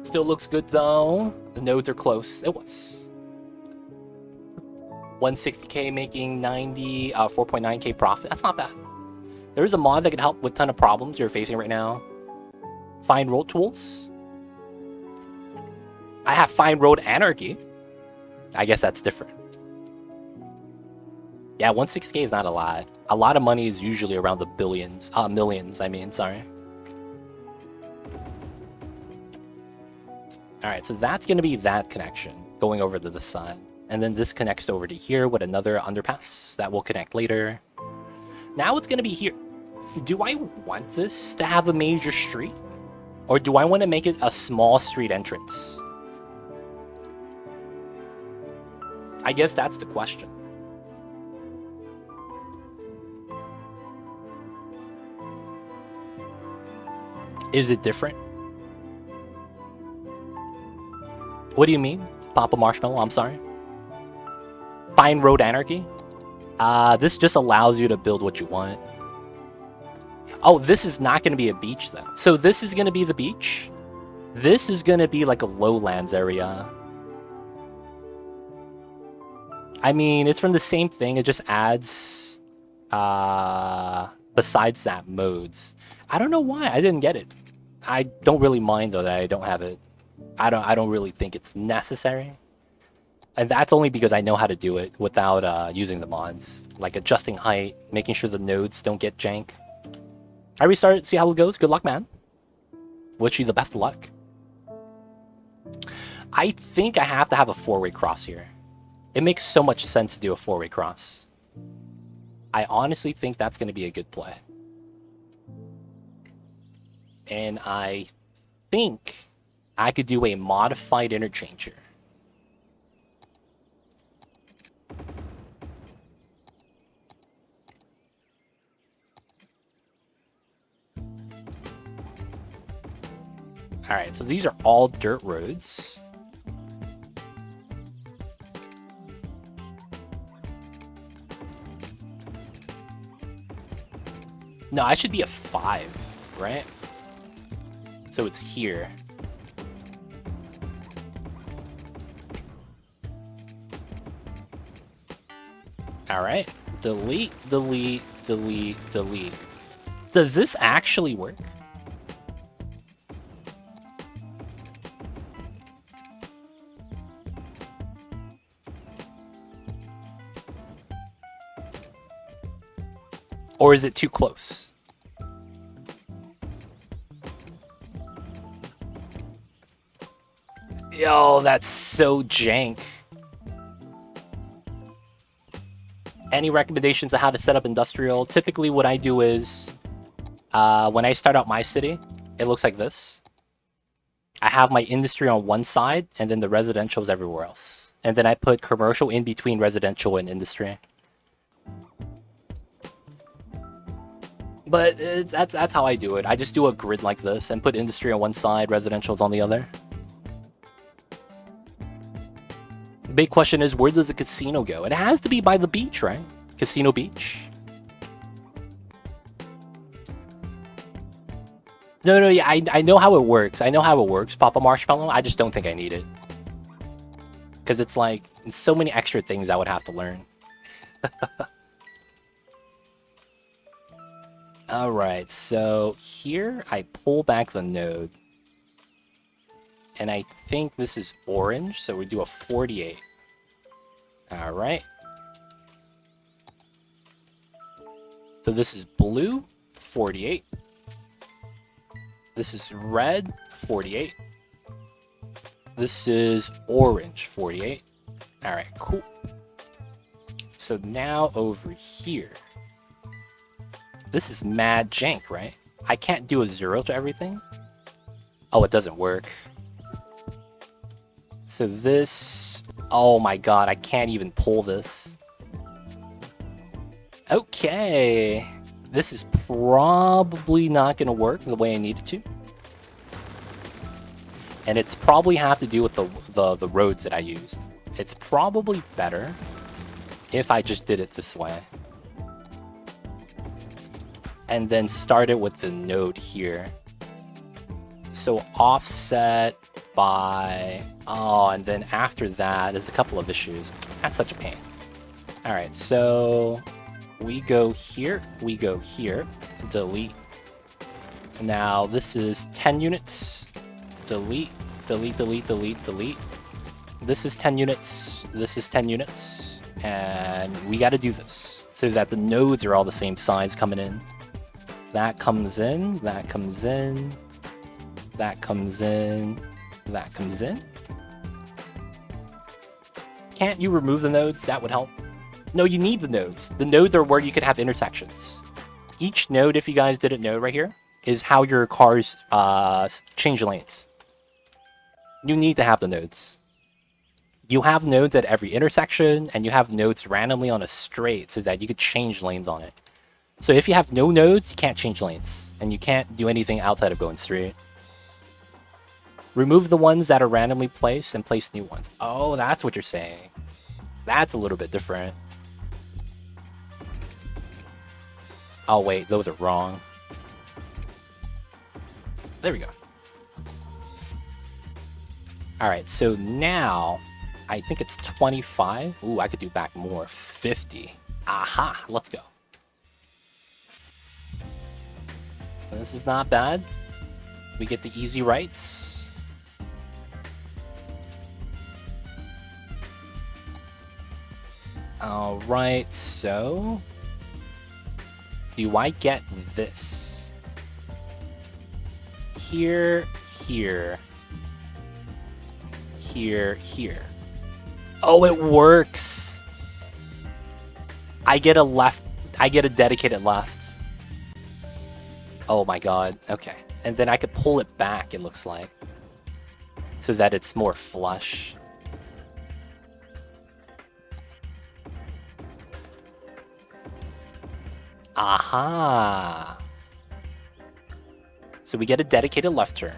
Still looks good though. The nodes are close. It was 160k making 90 4.9k profit. That's not bad. There is a mod that can help with a ton of problems you're facing right now. Find road tools. I have Fine Road Anarchy. I guess that's different. Yeah, 160k is not a lot. A lot of money is usually around the billions. Millions, I mean, sorry. Alright, so that's going to be that connection going over to the side. And then this connects over to here with another underpass that will connect later. Now it's going to be here. Do I want this to have a major street? Or do I want to make it a small street entrance? I guess that's the question. Is it different? What do you mean? Papa Marshmallow, I'm sorry. Fine Road Anarchy? This just allows you to build what you want. Oh, this is not going to be a beach, though. So this is going to be the beach. This is going to be like a lowlands area. I mean, it's from the same thing. It just adds, besides that, modes. I don't know why. I didn't get it. I don't really mind, though, that I don't have it. I don't really think it's necessary. And that's only because I know how to do it without using the mods. Like adjusting height, making sure the nodes don't get jank. I restarted, see how it goes. Good luck, man. Wish you the best of luck. I think I have to have a four-way cross here. It makes so much sense to do a four-way cross. I honestly think that's going to be a good play. And I think I could do a modified interchange here. Alright, so these are all dirt roads. No, I should be a 5, right? So it's here. Alright. Delete, delete, delete, delete. Does this actually work? Or is it too close? Yo, that's so jank. Any recommendations on how to set up industrial? Typically what I do is, when I start out my city, it looks like this. I have my industry on one side, and then the residential is everywhere else. And then I put commercial in between residential and industry. But that's how I do it. I just do a grid like this and put industry on one side, residential's on the other. The big question is, where does the casino go? It has to be by the beach, right? Casino Beach. No, yeah, I know how it works. I know how it works, Papa Marshmallow. I just don't think I need it. Because it's like, it's so many extra things I would have to learn. Alright, so here I pull back the node. And I think this is orange, so we do a 48. Alright. So this is blue, 48. This is red, 48. This is orange, 48. Alright, cool. So now over here. This is mad jank, right? I can't do a 0 to everything. Oh, it doesn't work. So this... Oh my god, I can't even pull this. Okay. This is probably not going to work the way I need it to. And it's probably have to do with the roads that I used. It's probably better if I just did it this way. And then start it with the node here. So offset by... Oh, and then after that, there's a couple of issues. That's such a pain. Alright, so... we go here, delete. Now this is 10 units. Delete, delete, delete, delete, delete. This is 10 units, this is 10 units. And we gotta do this so that the nodes are all the same size coming in. That comes in, that comes in, that comes in, that comes in. Can't you remove the nodes? That would help. No, you need the nodes. The nodes are where you could have intersections. Each node, if you guys didn't know right here, is how your cars change lanes. You need to have the nodes. You have nodes at every intersection, and you have nodes randomly on a straight so that you could change lanes on it. So if you have no nodes, you can't change lanes. And you can't do anything outside of going straight. Remove the ones that are randomly placed and place new ones. Oh, that's what you're saying. That's a little bit different. Oh, wait, those are wrong. There we go. Alright, so now, I think it's 25. Ooh, I could do back more. 50. Aha, let's go. This is not bad. We get the easy rights. Alright, so... do I get this? Here, here. Here, here. Oh, it works! I get a left... I get a dedicated left. Oh my god, okay. And then I could pull it back, it looks like. So that it's more flush. Aha! So we get a dedicated left turn.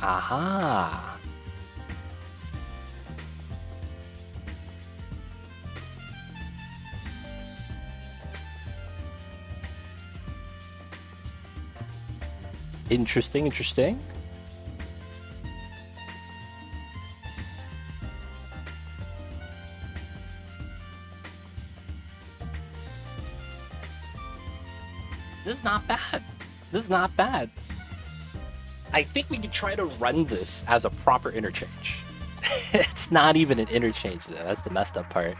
Aha! Interesting, interesting. This is not bad. This is not bad. I think we could try to run this as a proper interchange. It's not even an interchange though. That's the messed up part.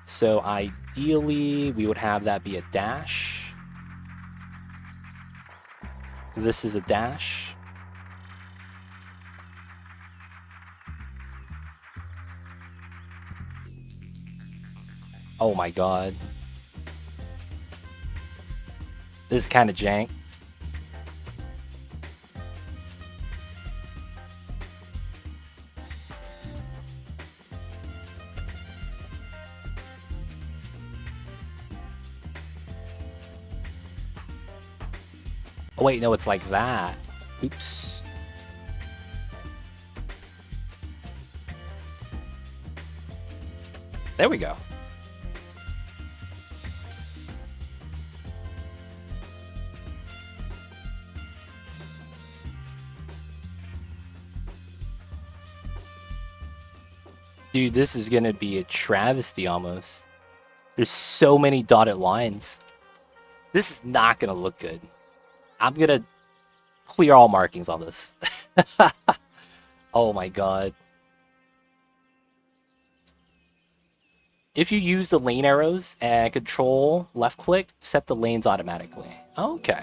So ideally, we would have that be a dash. This is a dash. Oh my god. This is kind of jank. Oh wait, no, it's like that. Oops. There we go. Dude, this is gonna be a travesty almost. There's so many dotted lines. This is not gonna look good. I'm gonna clear all markings on this. Oh my god. If you use the lane arrows and control left click, set the lanes automatically. Okay.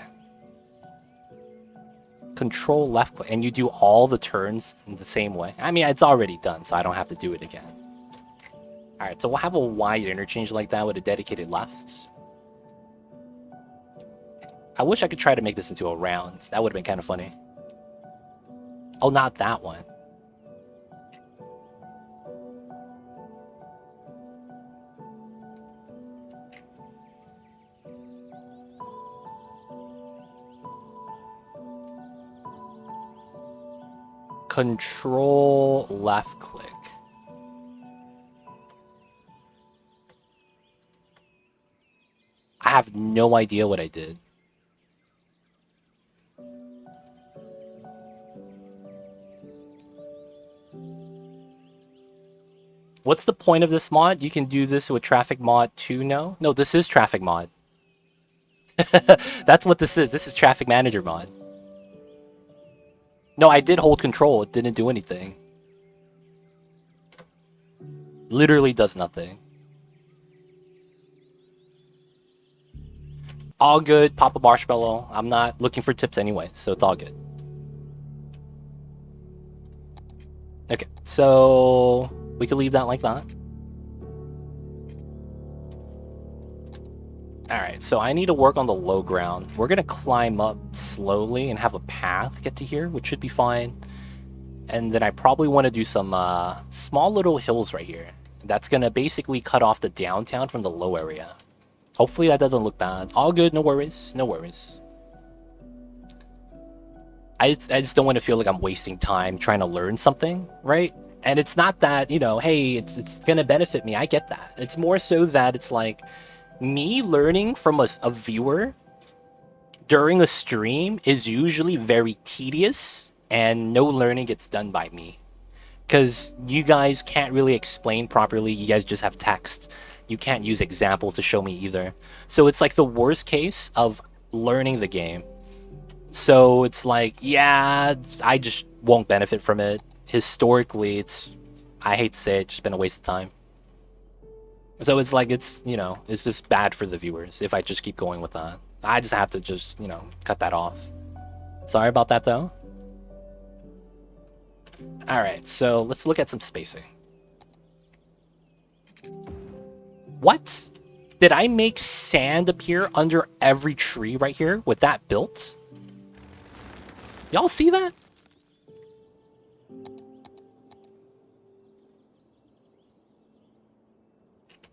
Control left click, and you do all the turns in the same way. I mean, it's already done, so I don't have to do it again. Alright, so we'll have a wide interchange like that with a dedicated left. I wish I could try to make this into a round. That would have been kind of funny. Oh, not that one. Control left click. I have no idea what I did. What's the point of this mod? You can do this with traffic mod 2, no? No, this is traffic mod. That's what this is. This is traffic manager mod. No, I did hold control. It didn't do anything. Literally does nothing. All good. Pop a marshmallow. I'm not looking for tips anyway, so it's all good. Okay, so we could leave that like that. Alright, so I need to work on the low ground. We're gonna climb up slowly and have a path get to here, which should be fine. And then I probably want to do some small little hills right here. That's gonna basically cut off the downtown from the low area. Hopefully that doesn't look bad. All good, no worries, no worries. I just don't want to feel like I'm wasting time trying to learn something, right? And it's not that, you know, hey, it's gonna benefit me. I get that. It's more so that it's like me learning from a viewer during a stream is usually very tedious, and no learning gets done by me. Because you guys can't really explain properly. You guys just have text. You can't use examples to show me either. So it's like the worst case of learning the game. So it's like, yeah, I just won't benefit from it. Historically, I hate to say it, just been a waste of time. So it's like, it's, you know, it's just bad for the viewers if I just keep going with that. I just have to just, you know, cut that off. Sorry about that, though. Alright, so let's look at some spacing. What? Did I make sand appear under every tree right here with that built? Y'all see that?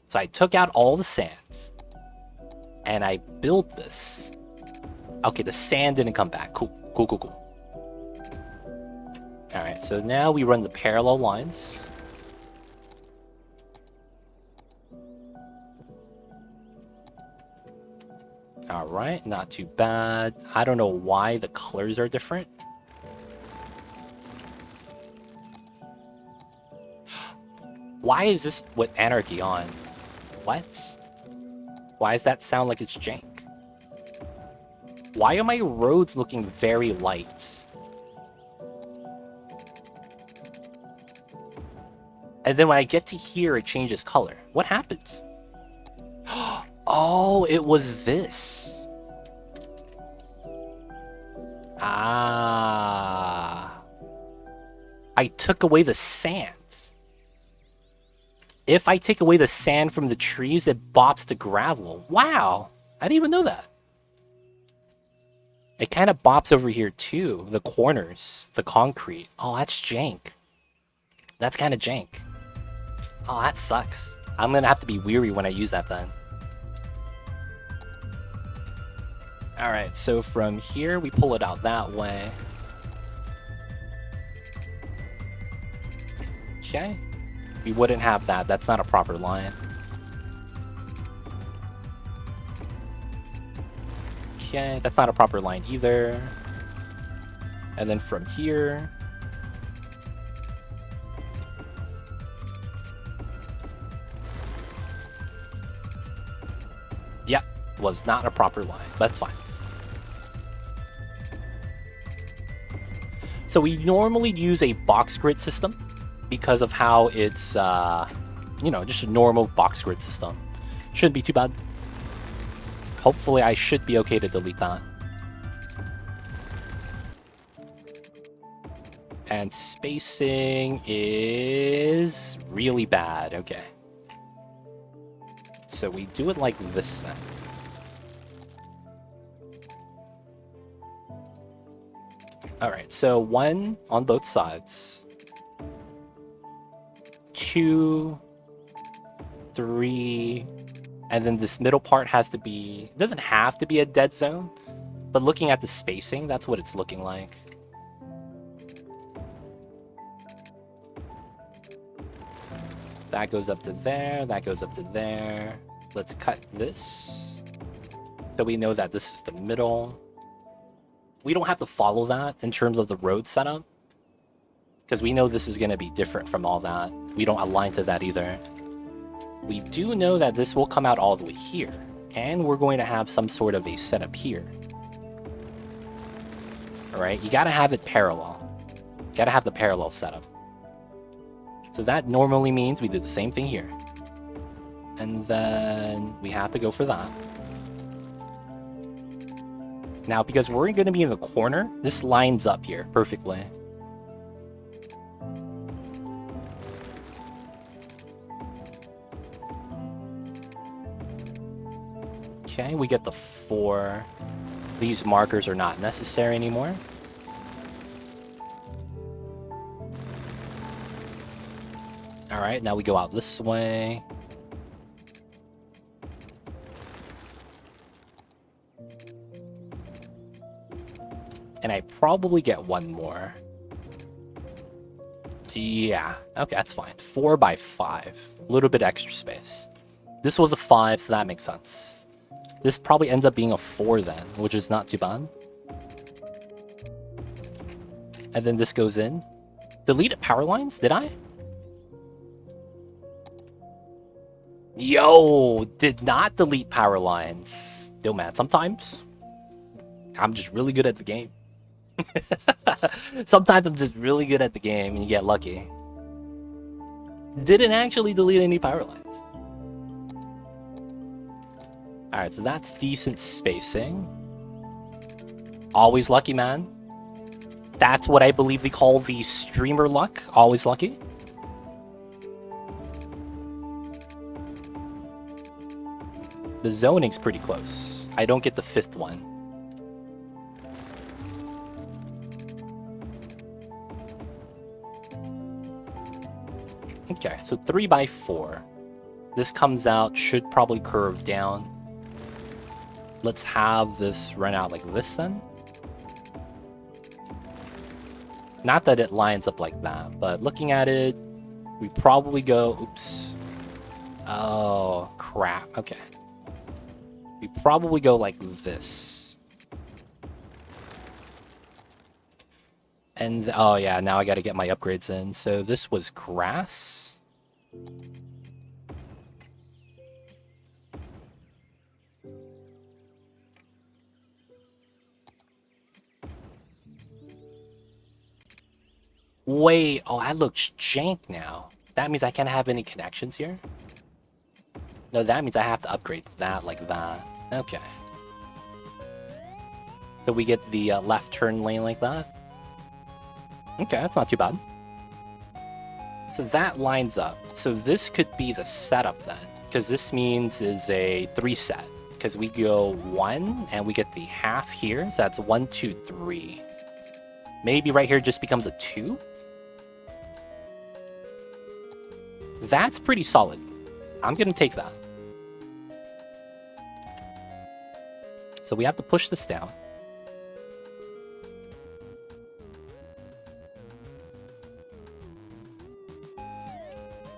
So I took out all the sands. And I built this. Okay, the sand didn't come back. Cool, cool, cool, cool. Alright, so now we run the parallel lines. Alright, not too bad. I don't know why the colors are different. Why is this with Anarchy on? What? Why does that sound like it's jank? Why are my roads looking very light? And then when I get to here, it changes color. What happens? Oh, it was this. Ah. I took away the sand. If I take away the sand from the trees, it bops the gravel. Wow. I didn't even know that. It kind of bops over here too. The corners, the concrete. Oh, that's jank. That's kind of jank. Oh, that sucks. I'm going to have to be weary when I use that then. Alright, so from here, we pull it out that way. Okay. We wouldn't have that. That's not a proper line. Okay, that's not a proper line either. And then from here... Yep, was not a proper line. That's fine. So we normally use a box grid system because of how it's, you know, just a normal box grid system. Shouldn't be too bad. Hopefully I should be okay to delete that. And spacing is really bad. Okay. So we do it like this then. Alright, so 1 on both sides. 2, 3, and then this middle part has to be... It doesn't have to be a dead zone, but looking at the spacing, that's what it's looking like. That goes up to there, that goes up to there. Let's cut this. So we know that this is the middle. We don't have to follow that in terms of the road setup, because we know this is going to be different from all that. We don't align to that either. We do know that this will come out all the way here, and we're going to have some sort of a setup here. Alright, you gotta have it parallel. Gotta have the parallel setup. So that normally means we do the same thing here. And then we have to go for that. Now, because we're going to be in the corner, this lines up here perfectly. Okay, we get the 4. These markers are not necessary anymore. Alright, now we go out this way. And I probably get one more. Yeah, okay, that's fine. 4 by 5. A little bit extra space. This was a 5, so that makes sense. This probably ends up being a 4 then, which is not too bad. And then this goes in. Deleted power lines? Did I? Yo, did not delete power lines. Yo, man, sometimes I'm just really good at the game. Sometimes I'm just really good at the game and you get lucky. Didn't actually delete any power lines. Alright, so that's decent spacing. Always lucky, man. That's what I believe they call the streamer luck. Always lucky. The zoning's pretty close. I don't get the 5th one. Okay, so 3 by 4. This comes out, should probably curve down. Let's have this run out like this then. Not that it lines up like that, but looking at it, we probably go... Oops. Oh, crap. Okay. We probably go like this. And, oh yeah, now I gotta get my upgrades in. So this was grass. Wait, oh, that looks jank now. That means I can't have any connections here? No, that means I have to upgrade that like that. Okay. So we get the left turn lane like that. Okay, that's not too bad. So that lines up. So this could be the setup then, because this means is a 3 set. Because we go 1 and we get the half here. So that's 1, 2, 3. Maybe right here just becomes a 2. That's pretty solid. I'm gonna take that. So we have to push this down.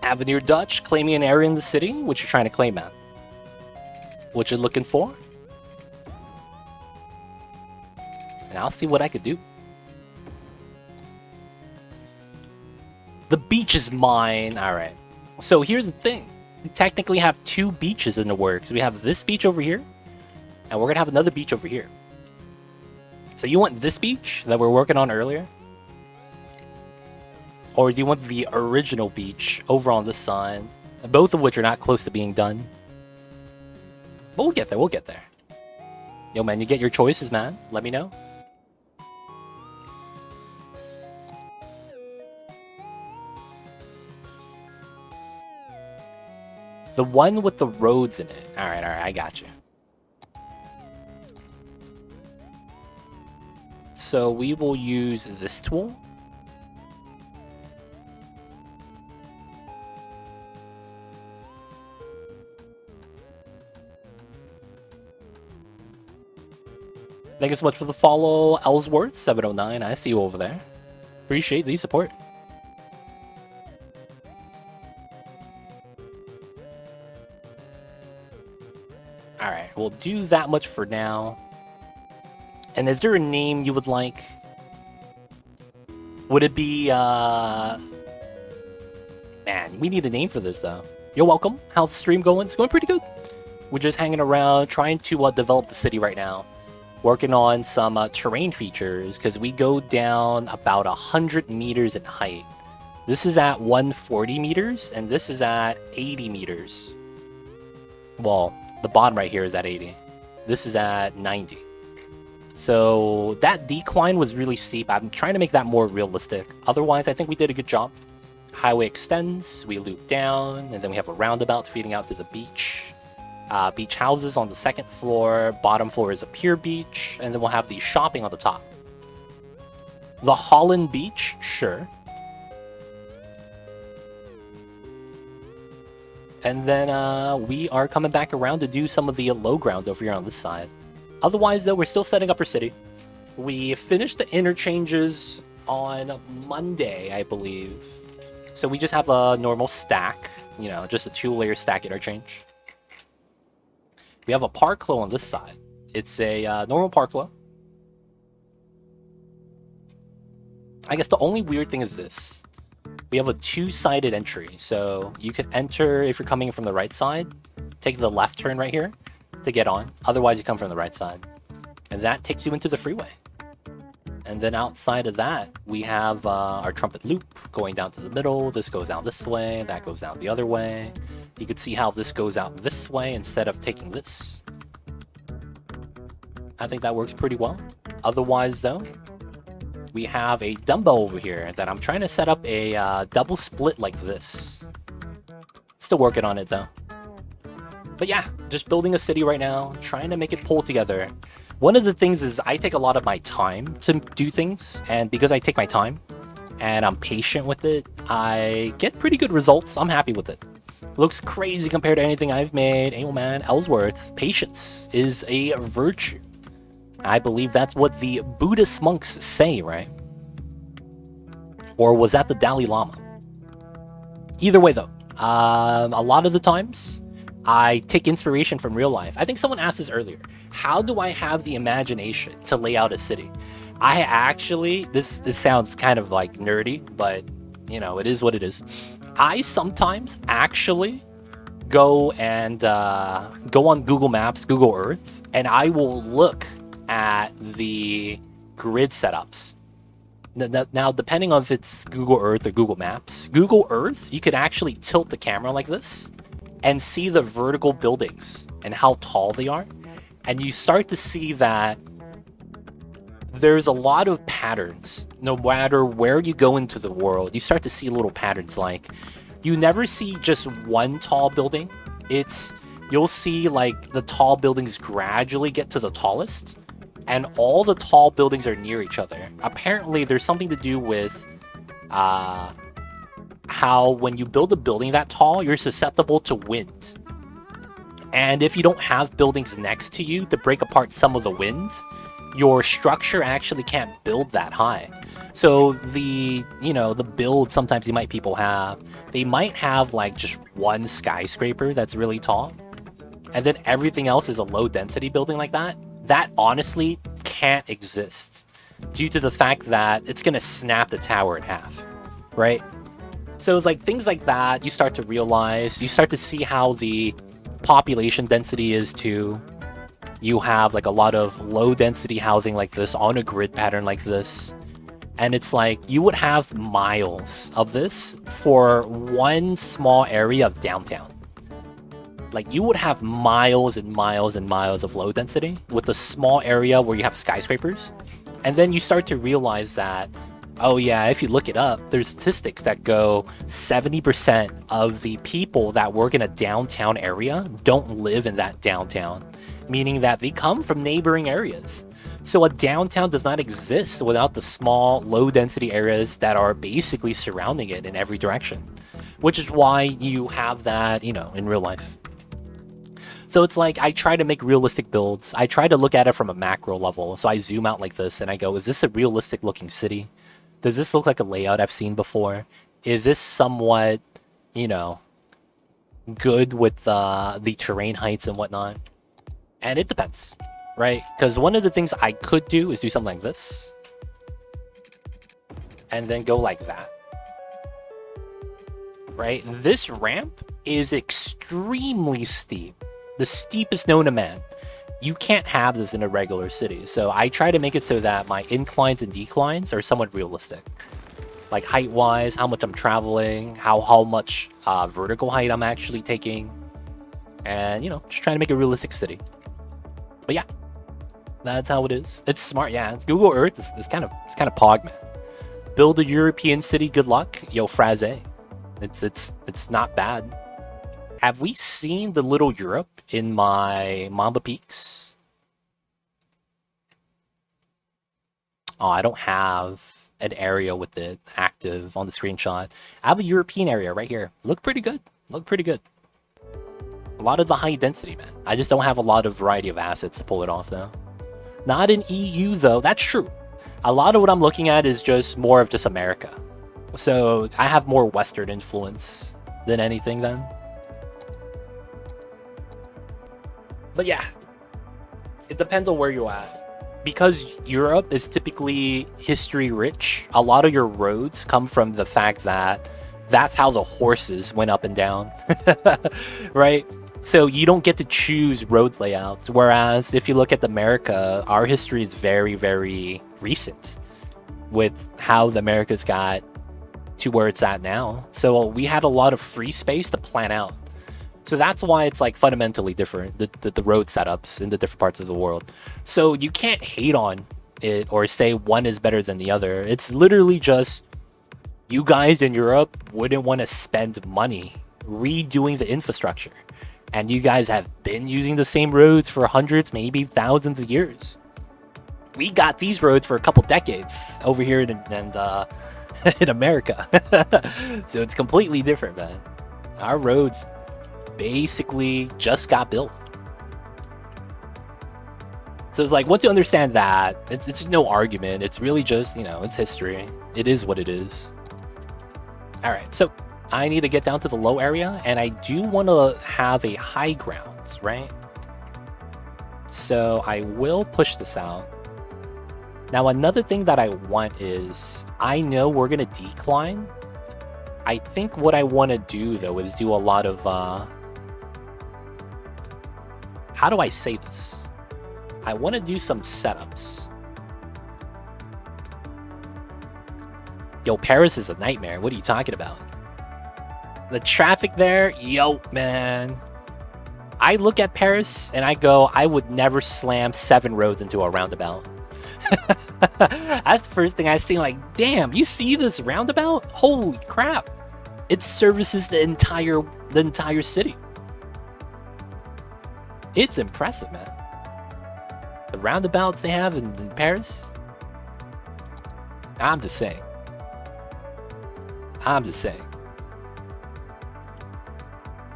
Avenir Dutch, claiming an area in the city. What you're trying to claim at? What you're looking for? And I'll see what I could do. The beach is mine. Alright. So here's the thing. We technically have 2 beaches in the works. We have this beach over here. And we're going to have another beach over here. So you want this beach that we're working on earlier? Or do you want the original beach over on this side? Both of which are not close to being done. But we'll get there, we'll get there. Yo, man, you get your choices, man. Let me know. The one with the roads in it. Alright, I got you. So we will use this tool. Thank you so much for the follow, Ellsworth709. I see you over there. Appreciate the support. Alright, we'll do that much for now. And is there a name you would like? Would it be, Man, we need a name for this, though. You're welcome. How's the stream going? It's going pretty good. We're just hanging around, trying to develop the city right now. Working on some terrain features, because we go down about 100 meters in height. This is at 140 meters, and this is at 80 meters. Well, the bottom right here is at 80. This is at 90. So that decline was really steep. I'm trying to make that more realistic. Otherwise, I think we did a good job. Highway extends, we loop down, and then we have a roundabout feeding out to the beach. beach houses on the second floor. Bottom floor is a pier beach, and then we'll have the shopping on the top. The Holland Beach, sure. And then we are coming back around to do some of the low grounds over here on this side. Otherwise, though, we're still setting up our city. We finished the interchanges on Monday, I believe. So we just have a normal stack, you know, just a 2-layer stack interchange. We have a park flow on this side. It's a normal park flow. I guess the only weird thing is this. We have a 2-sided entry, so you can enter if you're coming from the right side, take the left turn right here to get on. Otherwise, you come from the right side. And that takes you into the freeway. And then outside of that, we have our Trumpet loop going down to the middle. This goes down this way, that goes down the other way. You can see how this goes out this way instead of taking this. I think that works pretty well. Otherwise, though, we have a dumbbell over here that I'm trying to set up a double split like this. Still working on it, though. But yeah, just building a city right now, trying to make it pull together. One of the things is I take a lot of my time to do things, and because I take my time and I'm patient with it, I get pretty good results. I'm happy with it. Looks crazy compared to anything I've made. Hey, man, Ellsworth, patience is a virtue. I believe that's what the Buddhist monks say, right? Or was that the Dalai Lama? Either way, though, a lot of the times, I take inspiration from real life. I think someone asked this earlier. How do I have the imagination to lay out a city? I actually, this sounds kind of like nerdy, but, you know, it is what it is. I sometimes actually go and go on Google Maps, Google Earth, and I will look at the grid setups. Now, depending on if it's Google Earth or Google Maps, Google Earth, you could actually tilt the camera like this and see the vertical buildings and how tall they are. And you start to see that there's a lot of patterns. No matter where you go into the world, you start to see little patterns. Like, you never see just one tall building. You'll see like the tall buildings gradually get to the tallest, and all the tall buildings are near each other. Apparently, there's something to do with how when you build a building that tall, you're susceptible to wind. And if you don't have buildings next to you to break apart some of the winds, your structure actually can't build that high. So the build sometimes people have, they might have like just one skyscraper that's really tall, and then everything else is a low density building like that. That honestly can't exist due to the fact that it's gonna snap the tower in half, right? So it's like things like that you start to realize, you start to see how the population density is too. You have like a lot of low density housing like this on a grid pattern like this. And it's like you would have miles of this for one small area of downtown. Like you would have miles and miles and miles of low density with a small area where you have skyscrapers. And then you start to realize that, oh yeah, if you look it up, there's statistics that go 70% of the people that work in a downtown area don't live in that downtown, meaning that they come from neighboring areas. So a downtown does not exist without the small, low-density areas that are basically surrounding it in every direction, which is why you have that, in real life. So it's like I try to make realistic builds. I try to look at it from a macro level. So I zoom out like this and I go, is this a realistic looking city? Does this look like a layout I've seen before? Is this somewhat, good with the terrain heights and whatnot? And it depends, right? Because one of the things I could do is do something like this. And then go like that. Right? This ramp is extremely steep. The steepest known to man. You can't have this in a regular city. So I try to make it so that my inclines and declines are somewhat realistic. Like height-wise, how much I'm traveling, how much vertical height I'm actually taking. And, just trying to make a realistic city. But yeah, that's how it is. It's smart, yeah. It's Google Earth. It's kind of pog, man. Build a European city. Good luck, yo, fraze. It's not bad. Have we seen the Little Europe in my Mamba Peaks? Oh, I don't have an area with it active on the screenshot. I have a European area right here. Look pretty good. Look pretty good. A lot of the high density, man. I just don't have a lot of variety of assets to pull it off, though. Not in EU, though. That's true. A lot of what I'm looking at is just more of just America. So I have more Western influence than anything then. But yeah, it depends on where you're at. Because Europe is typically history rich, a lot of your roads come from the fact that that's how the horses went up and down, right? So you don't get to choose road layouts. Whereas if you look at America, our history is very, very recent with how the America's got to where it's at now. So we had a lot of free space to plan out. So that's why it's like fundamentally different, the road setups in the different parts of the world. So you can't hate on it or say one is better than the other. It's literally just you guys in Europe wouldn't want to spend money redoing the infrastructure. And you guys have been using the same roads for hundreds, maybe thousands of years. We got these roads for a couple decades over here in America. So it's completely different, man. Our roads basically just got built. So it's like, once you understand that, it's no argument. It's really just, it's history. It is what it is. All right, so I need to get down to the low area, and I do want to have a high ground, right? So I will push this out. Now, another thing that I want is, I know we're going to decline. I think what I want to do, though, is do a lot of, how do I say this? I want to do some setups. Yo, Paris is a nightmare. What are you talking about? The traffic there, yo, man. I look at Paris and I go, I would never slam 7 roads into a roundabout. That's the first thing I see. Like, damn, you see this roundabout? Holy crap. It services the entire city. It's impressive, man. The roundabouts they have in Paris. I'm just saying.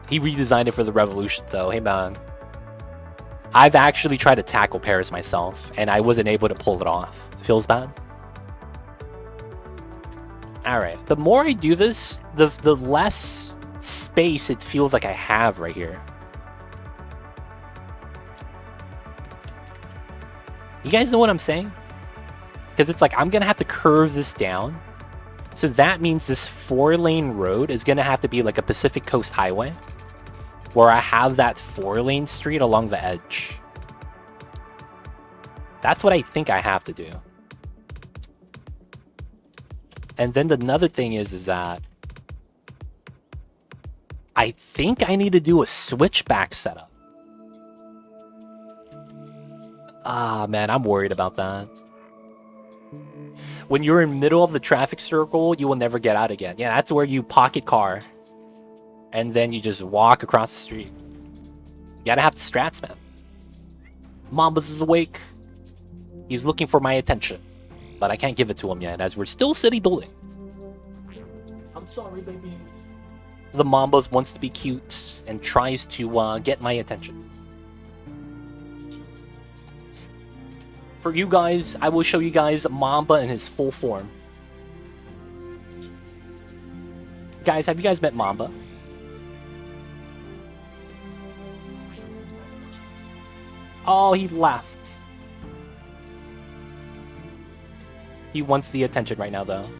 He redesigned it for the revolution, though. Hey, man. I've actually tried to tackle Paris myself, and I wasn't able to pull it off. It feels bad. Alright. The more I do this, the less space it feels like I have right here. You guys know what I'm saying? Because it's like, I'm going to have to curve this down. So that means this 4-lane road is going to have to be like a Pacific Coast Highway, where I have that 4-lane street along the edge. That's what I think I have to do. And then another thing is that I think I need to do a switchback setup. Ah, man, I'm worried about that. When you're in the middle of the traffic circle, you will never get out again. Yeah, that's where you pocket car. And then you just walk across the street. You gotta have the strats, man. Mambas is awake. He's looking for my attention. But I can't give it to him yet, as we're still city building. I'm sorry, babies. The Mambas wants to be cute and tries to get my attention. For you guys, I will show you guys Mamba in his full form. Guys, have you guys met Mamba? Oh, he left. He wants the attention right now, though.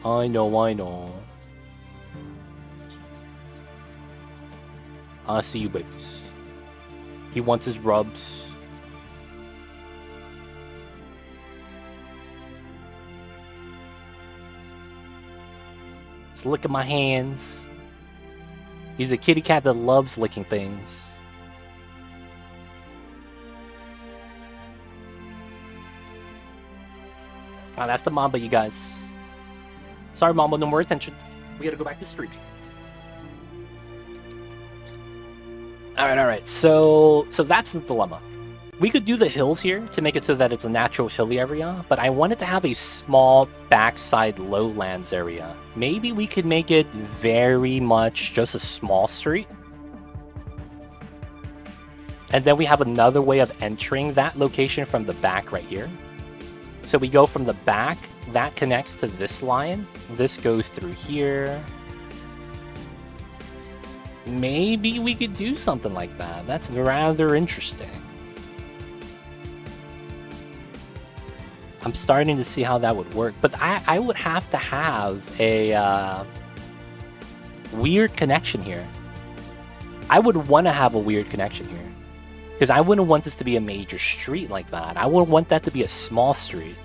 I know. I see you, babies. He wants his rubs. He's licking my hands. He's a kitty cat that loves licking things. Ah, that's the Mamba, you guys. Sorry, Mamba, no more attention. We gotta go back to streaming. Alright. So that's the dilemma. We could do the hills here to make it so that it's a natural hilly area, but I wanted to have a small backside lowlands area. Maybe we could make it very much just a small street. And then we have another way of entering that location from the back right here. So we go from the back, that connects to this line. This goes through here. Maybe we could do something like that. That's rather interesting. I'm starting to see how that would work, but I would have to have a weird connection here. I would want to have a weird connection here. Because I wouldn't want this to be a major street like that. I would want that to be a small street.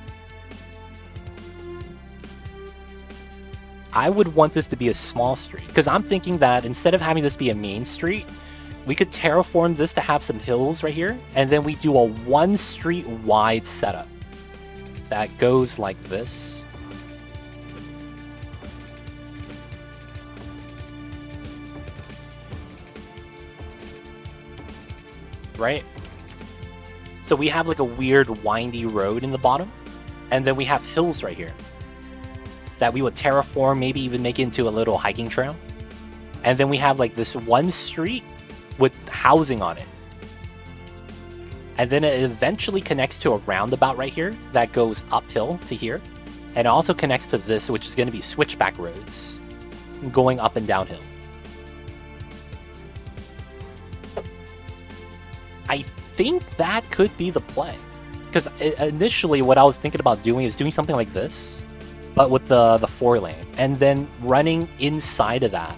I would want this to be a small street. Because I'm thinking that instead of having this be a main street, we could terraform this to have some hills right here. And then we do a one street wide setup. That goes like this. Right? So we have like a weird windy road in the bottom. And then we have hills right here. That we would terraform, maybe even make it into a little hiking trail. And then we have like this one street with housing on it. And then it eventually connects to a roundabout right here that goes uphill to here. And it also connects to this, which is going to be switchback roads going up and downhill. I think that could be the play. Because initially what I was thinking about doing is doing something like this, but with the 4-lane. And then running inside of that.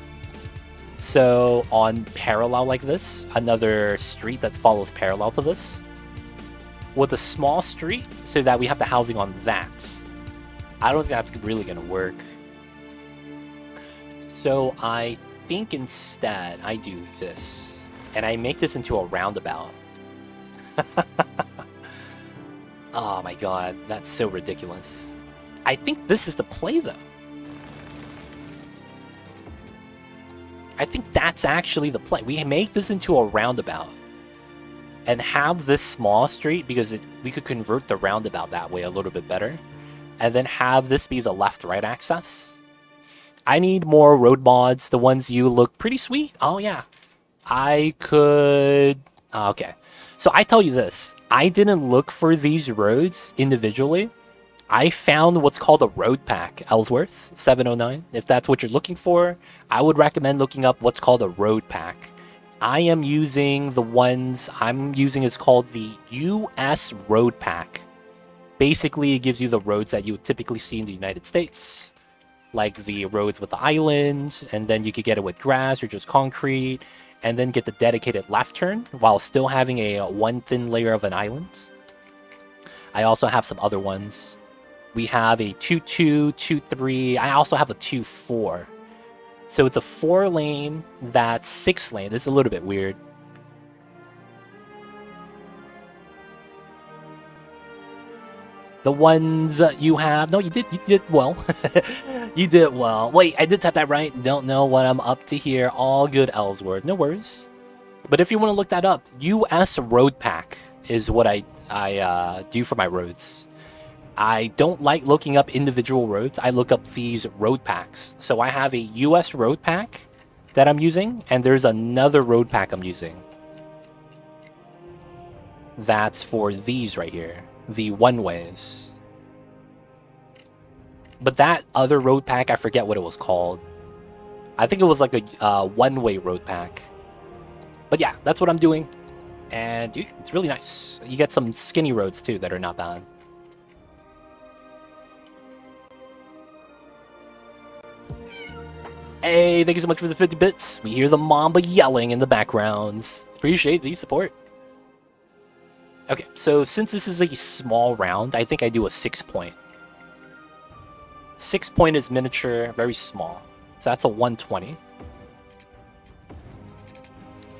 So on parallel like this, another street that follows parallel to this. With a small street so that we have the housing on that. I don't think that's really going to work. So I think instead I do this. And I make this into a roundabout. Oh my god, that's so ridiculous. I think this is the play though. I think that's actually the play. We make this into a roundabout. And have this small street because we could convert the roundabout that way a little bit better. And then have this be the left-right access. I need more road mods. The ones you look pretty sweet. Oh, yeah. I could... okay. So I tell you this. I didn't look for these roads individually. I found what's called a road pack, Ellsworth 709. If that's what you're looking for, I would recommend looking up what's called a road pack. I am using the ones I'm using is called the US Road Pack. Basically, it gives you the roads that you would typically see in the United States. Like the roads with the islands, and then you could get it with grass or just concrete, and then get the dedicated left turn while still having a one thin layer of an island. I also have some other ones. We have a 2-2, 2-3. I also have a 2-4. So it's a 4-lane that's 6-lane. It's a little bit weird. The ones you have... No, you did well. You did well. Wait, I did tap that right. Don't know what I'm up to here. All good, Ellsworth. No worries. But if you want to look that up, US Road Pack is what I do for my roads. I don't like looking up individual roads. I look up these road packs. So I have a US road pack that I'm using, and there's another road pack I'm using. That's for these right here, the one-ways. But that other road pack, I forget what it was called. I think it was like a one-way road pack. But yeah, that's what I'm doing. And dude, it's really nice. You get some skinny roads too that are not bad. Hey, thank you so much for the 50 bits. We hear the Mamba yelling in the backgrounds. Appreciate the support. Okay, so since this is a small round, I think I do a 6-point. 6-point is miniature, very small. So that's a 120.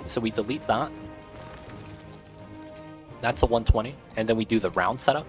So we delete that. That's a 120. And then we do the round setup.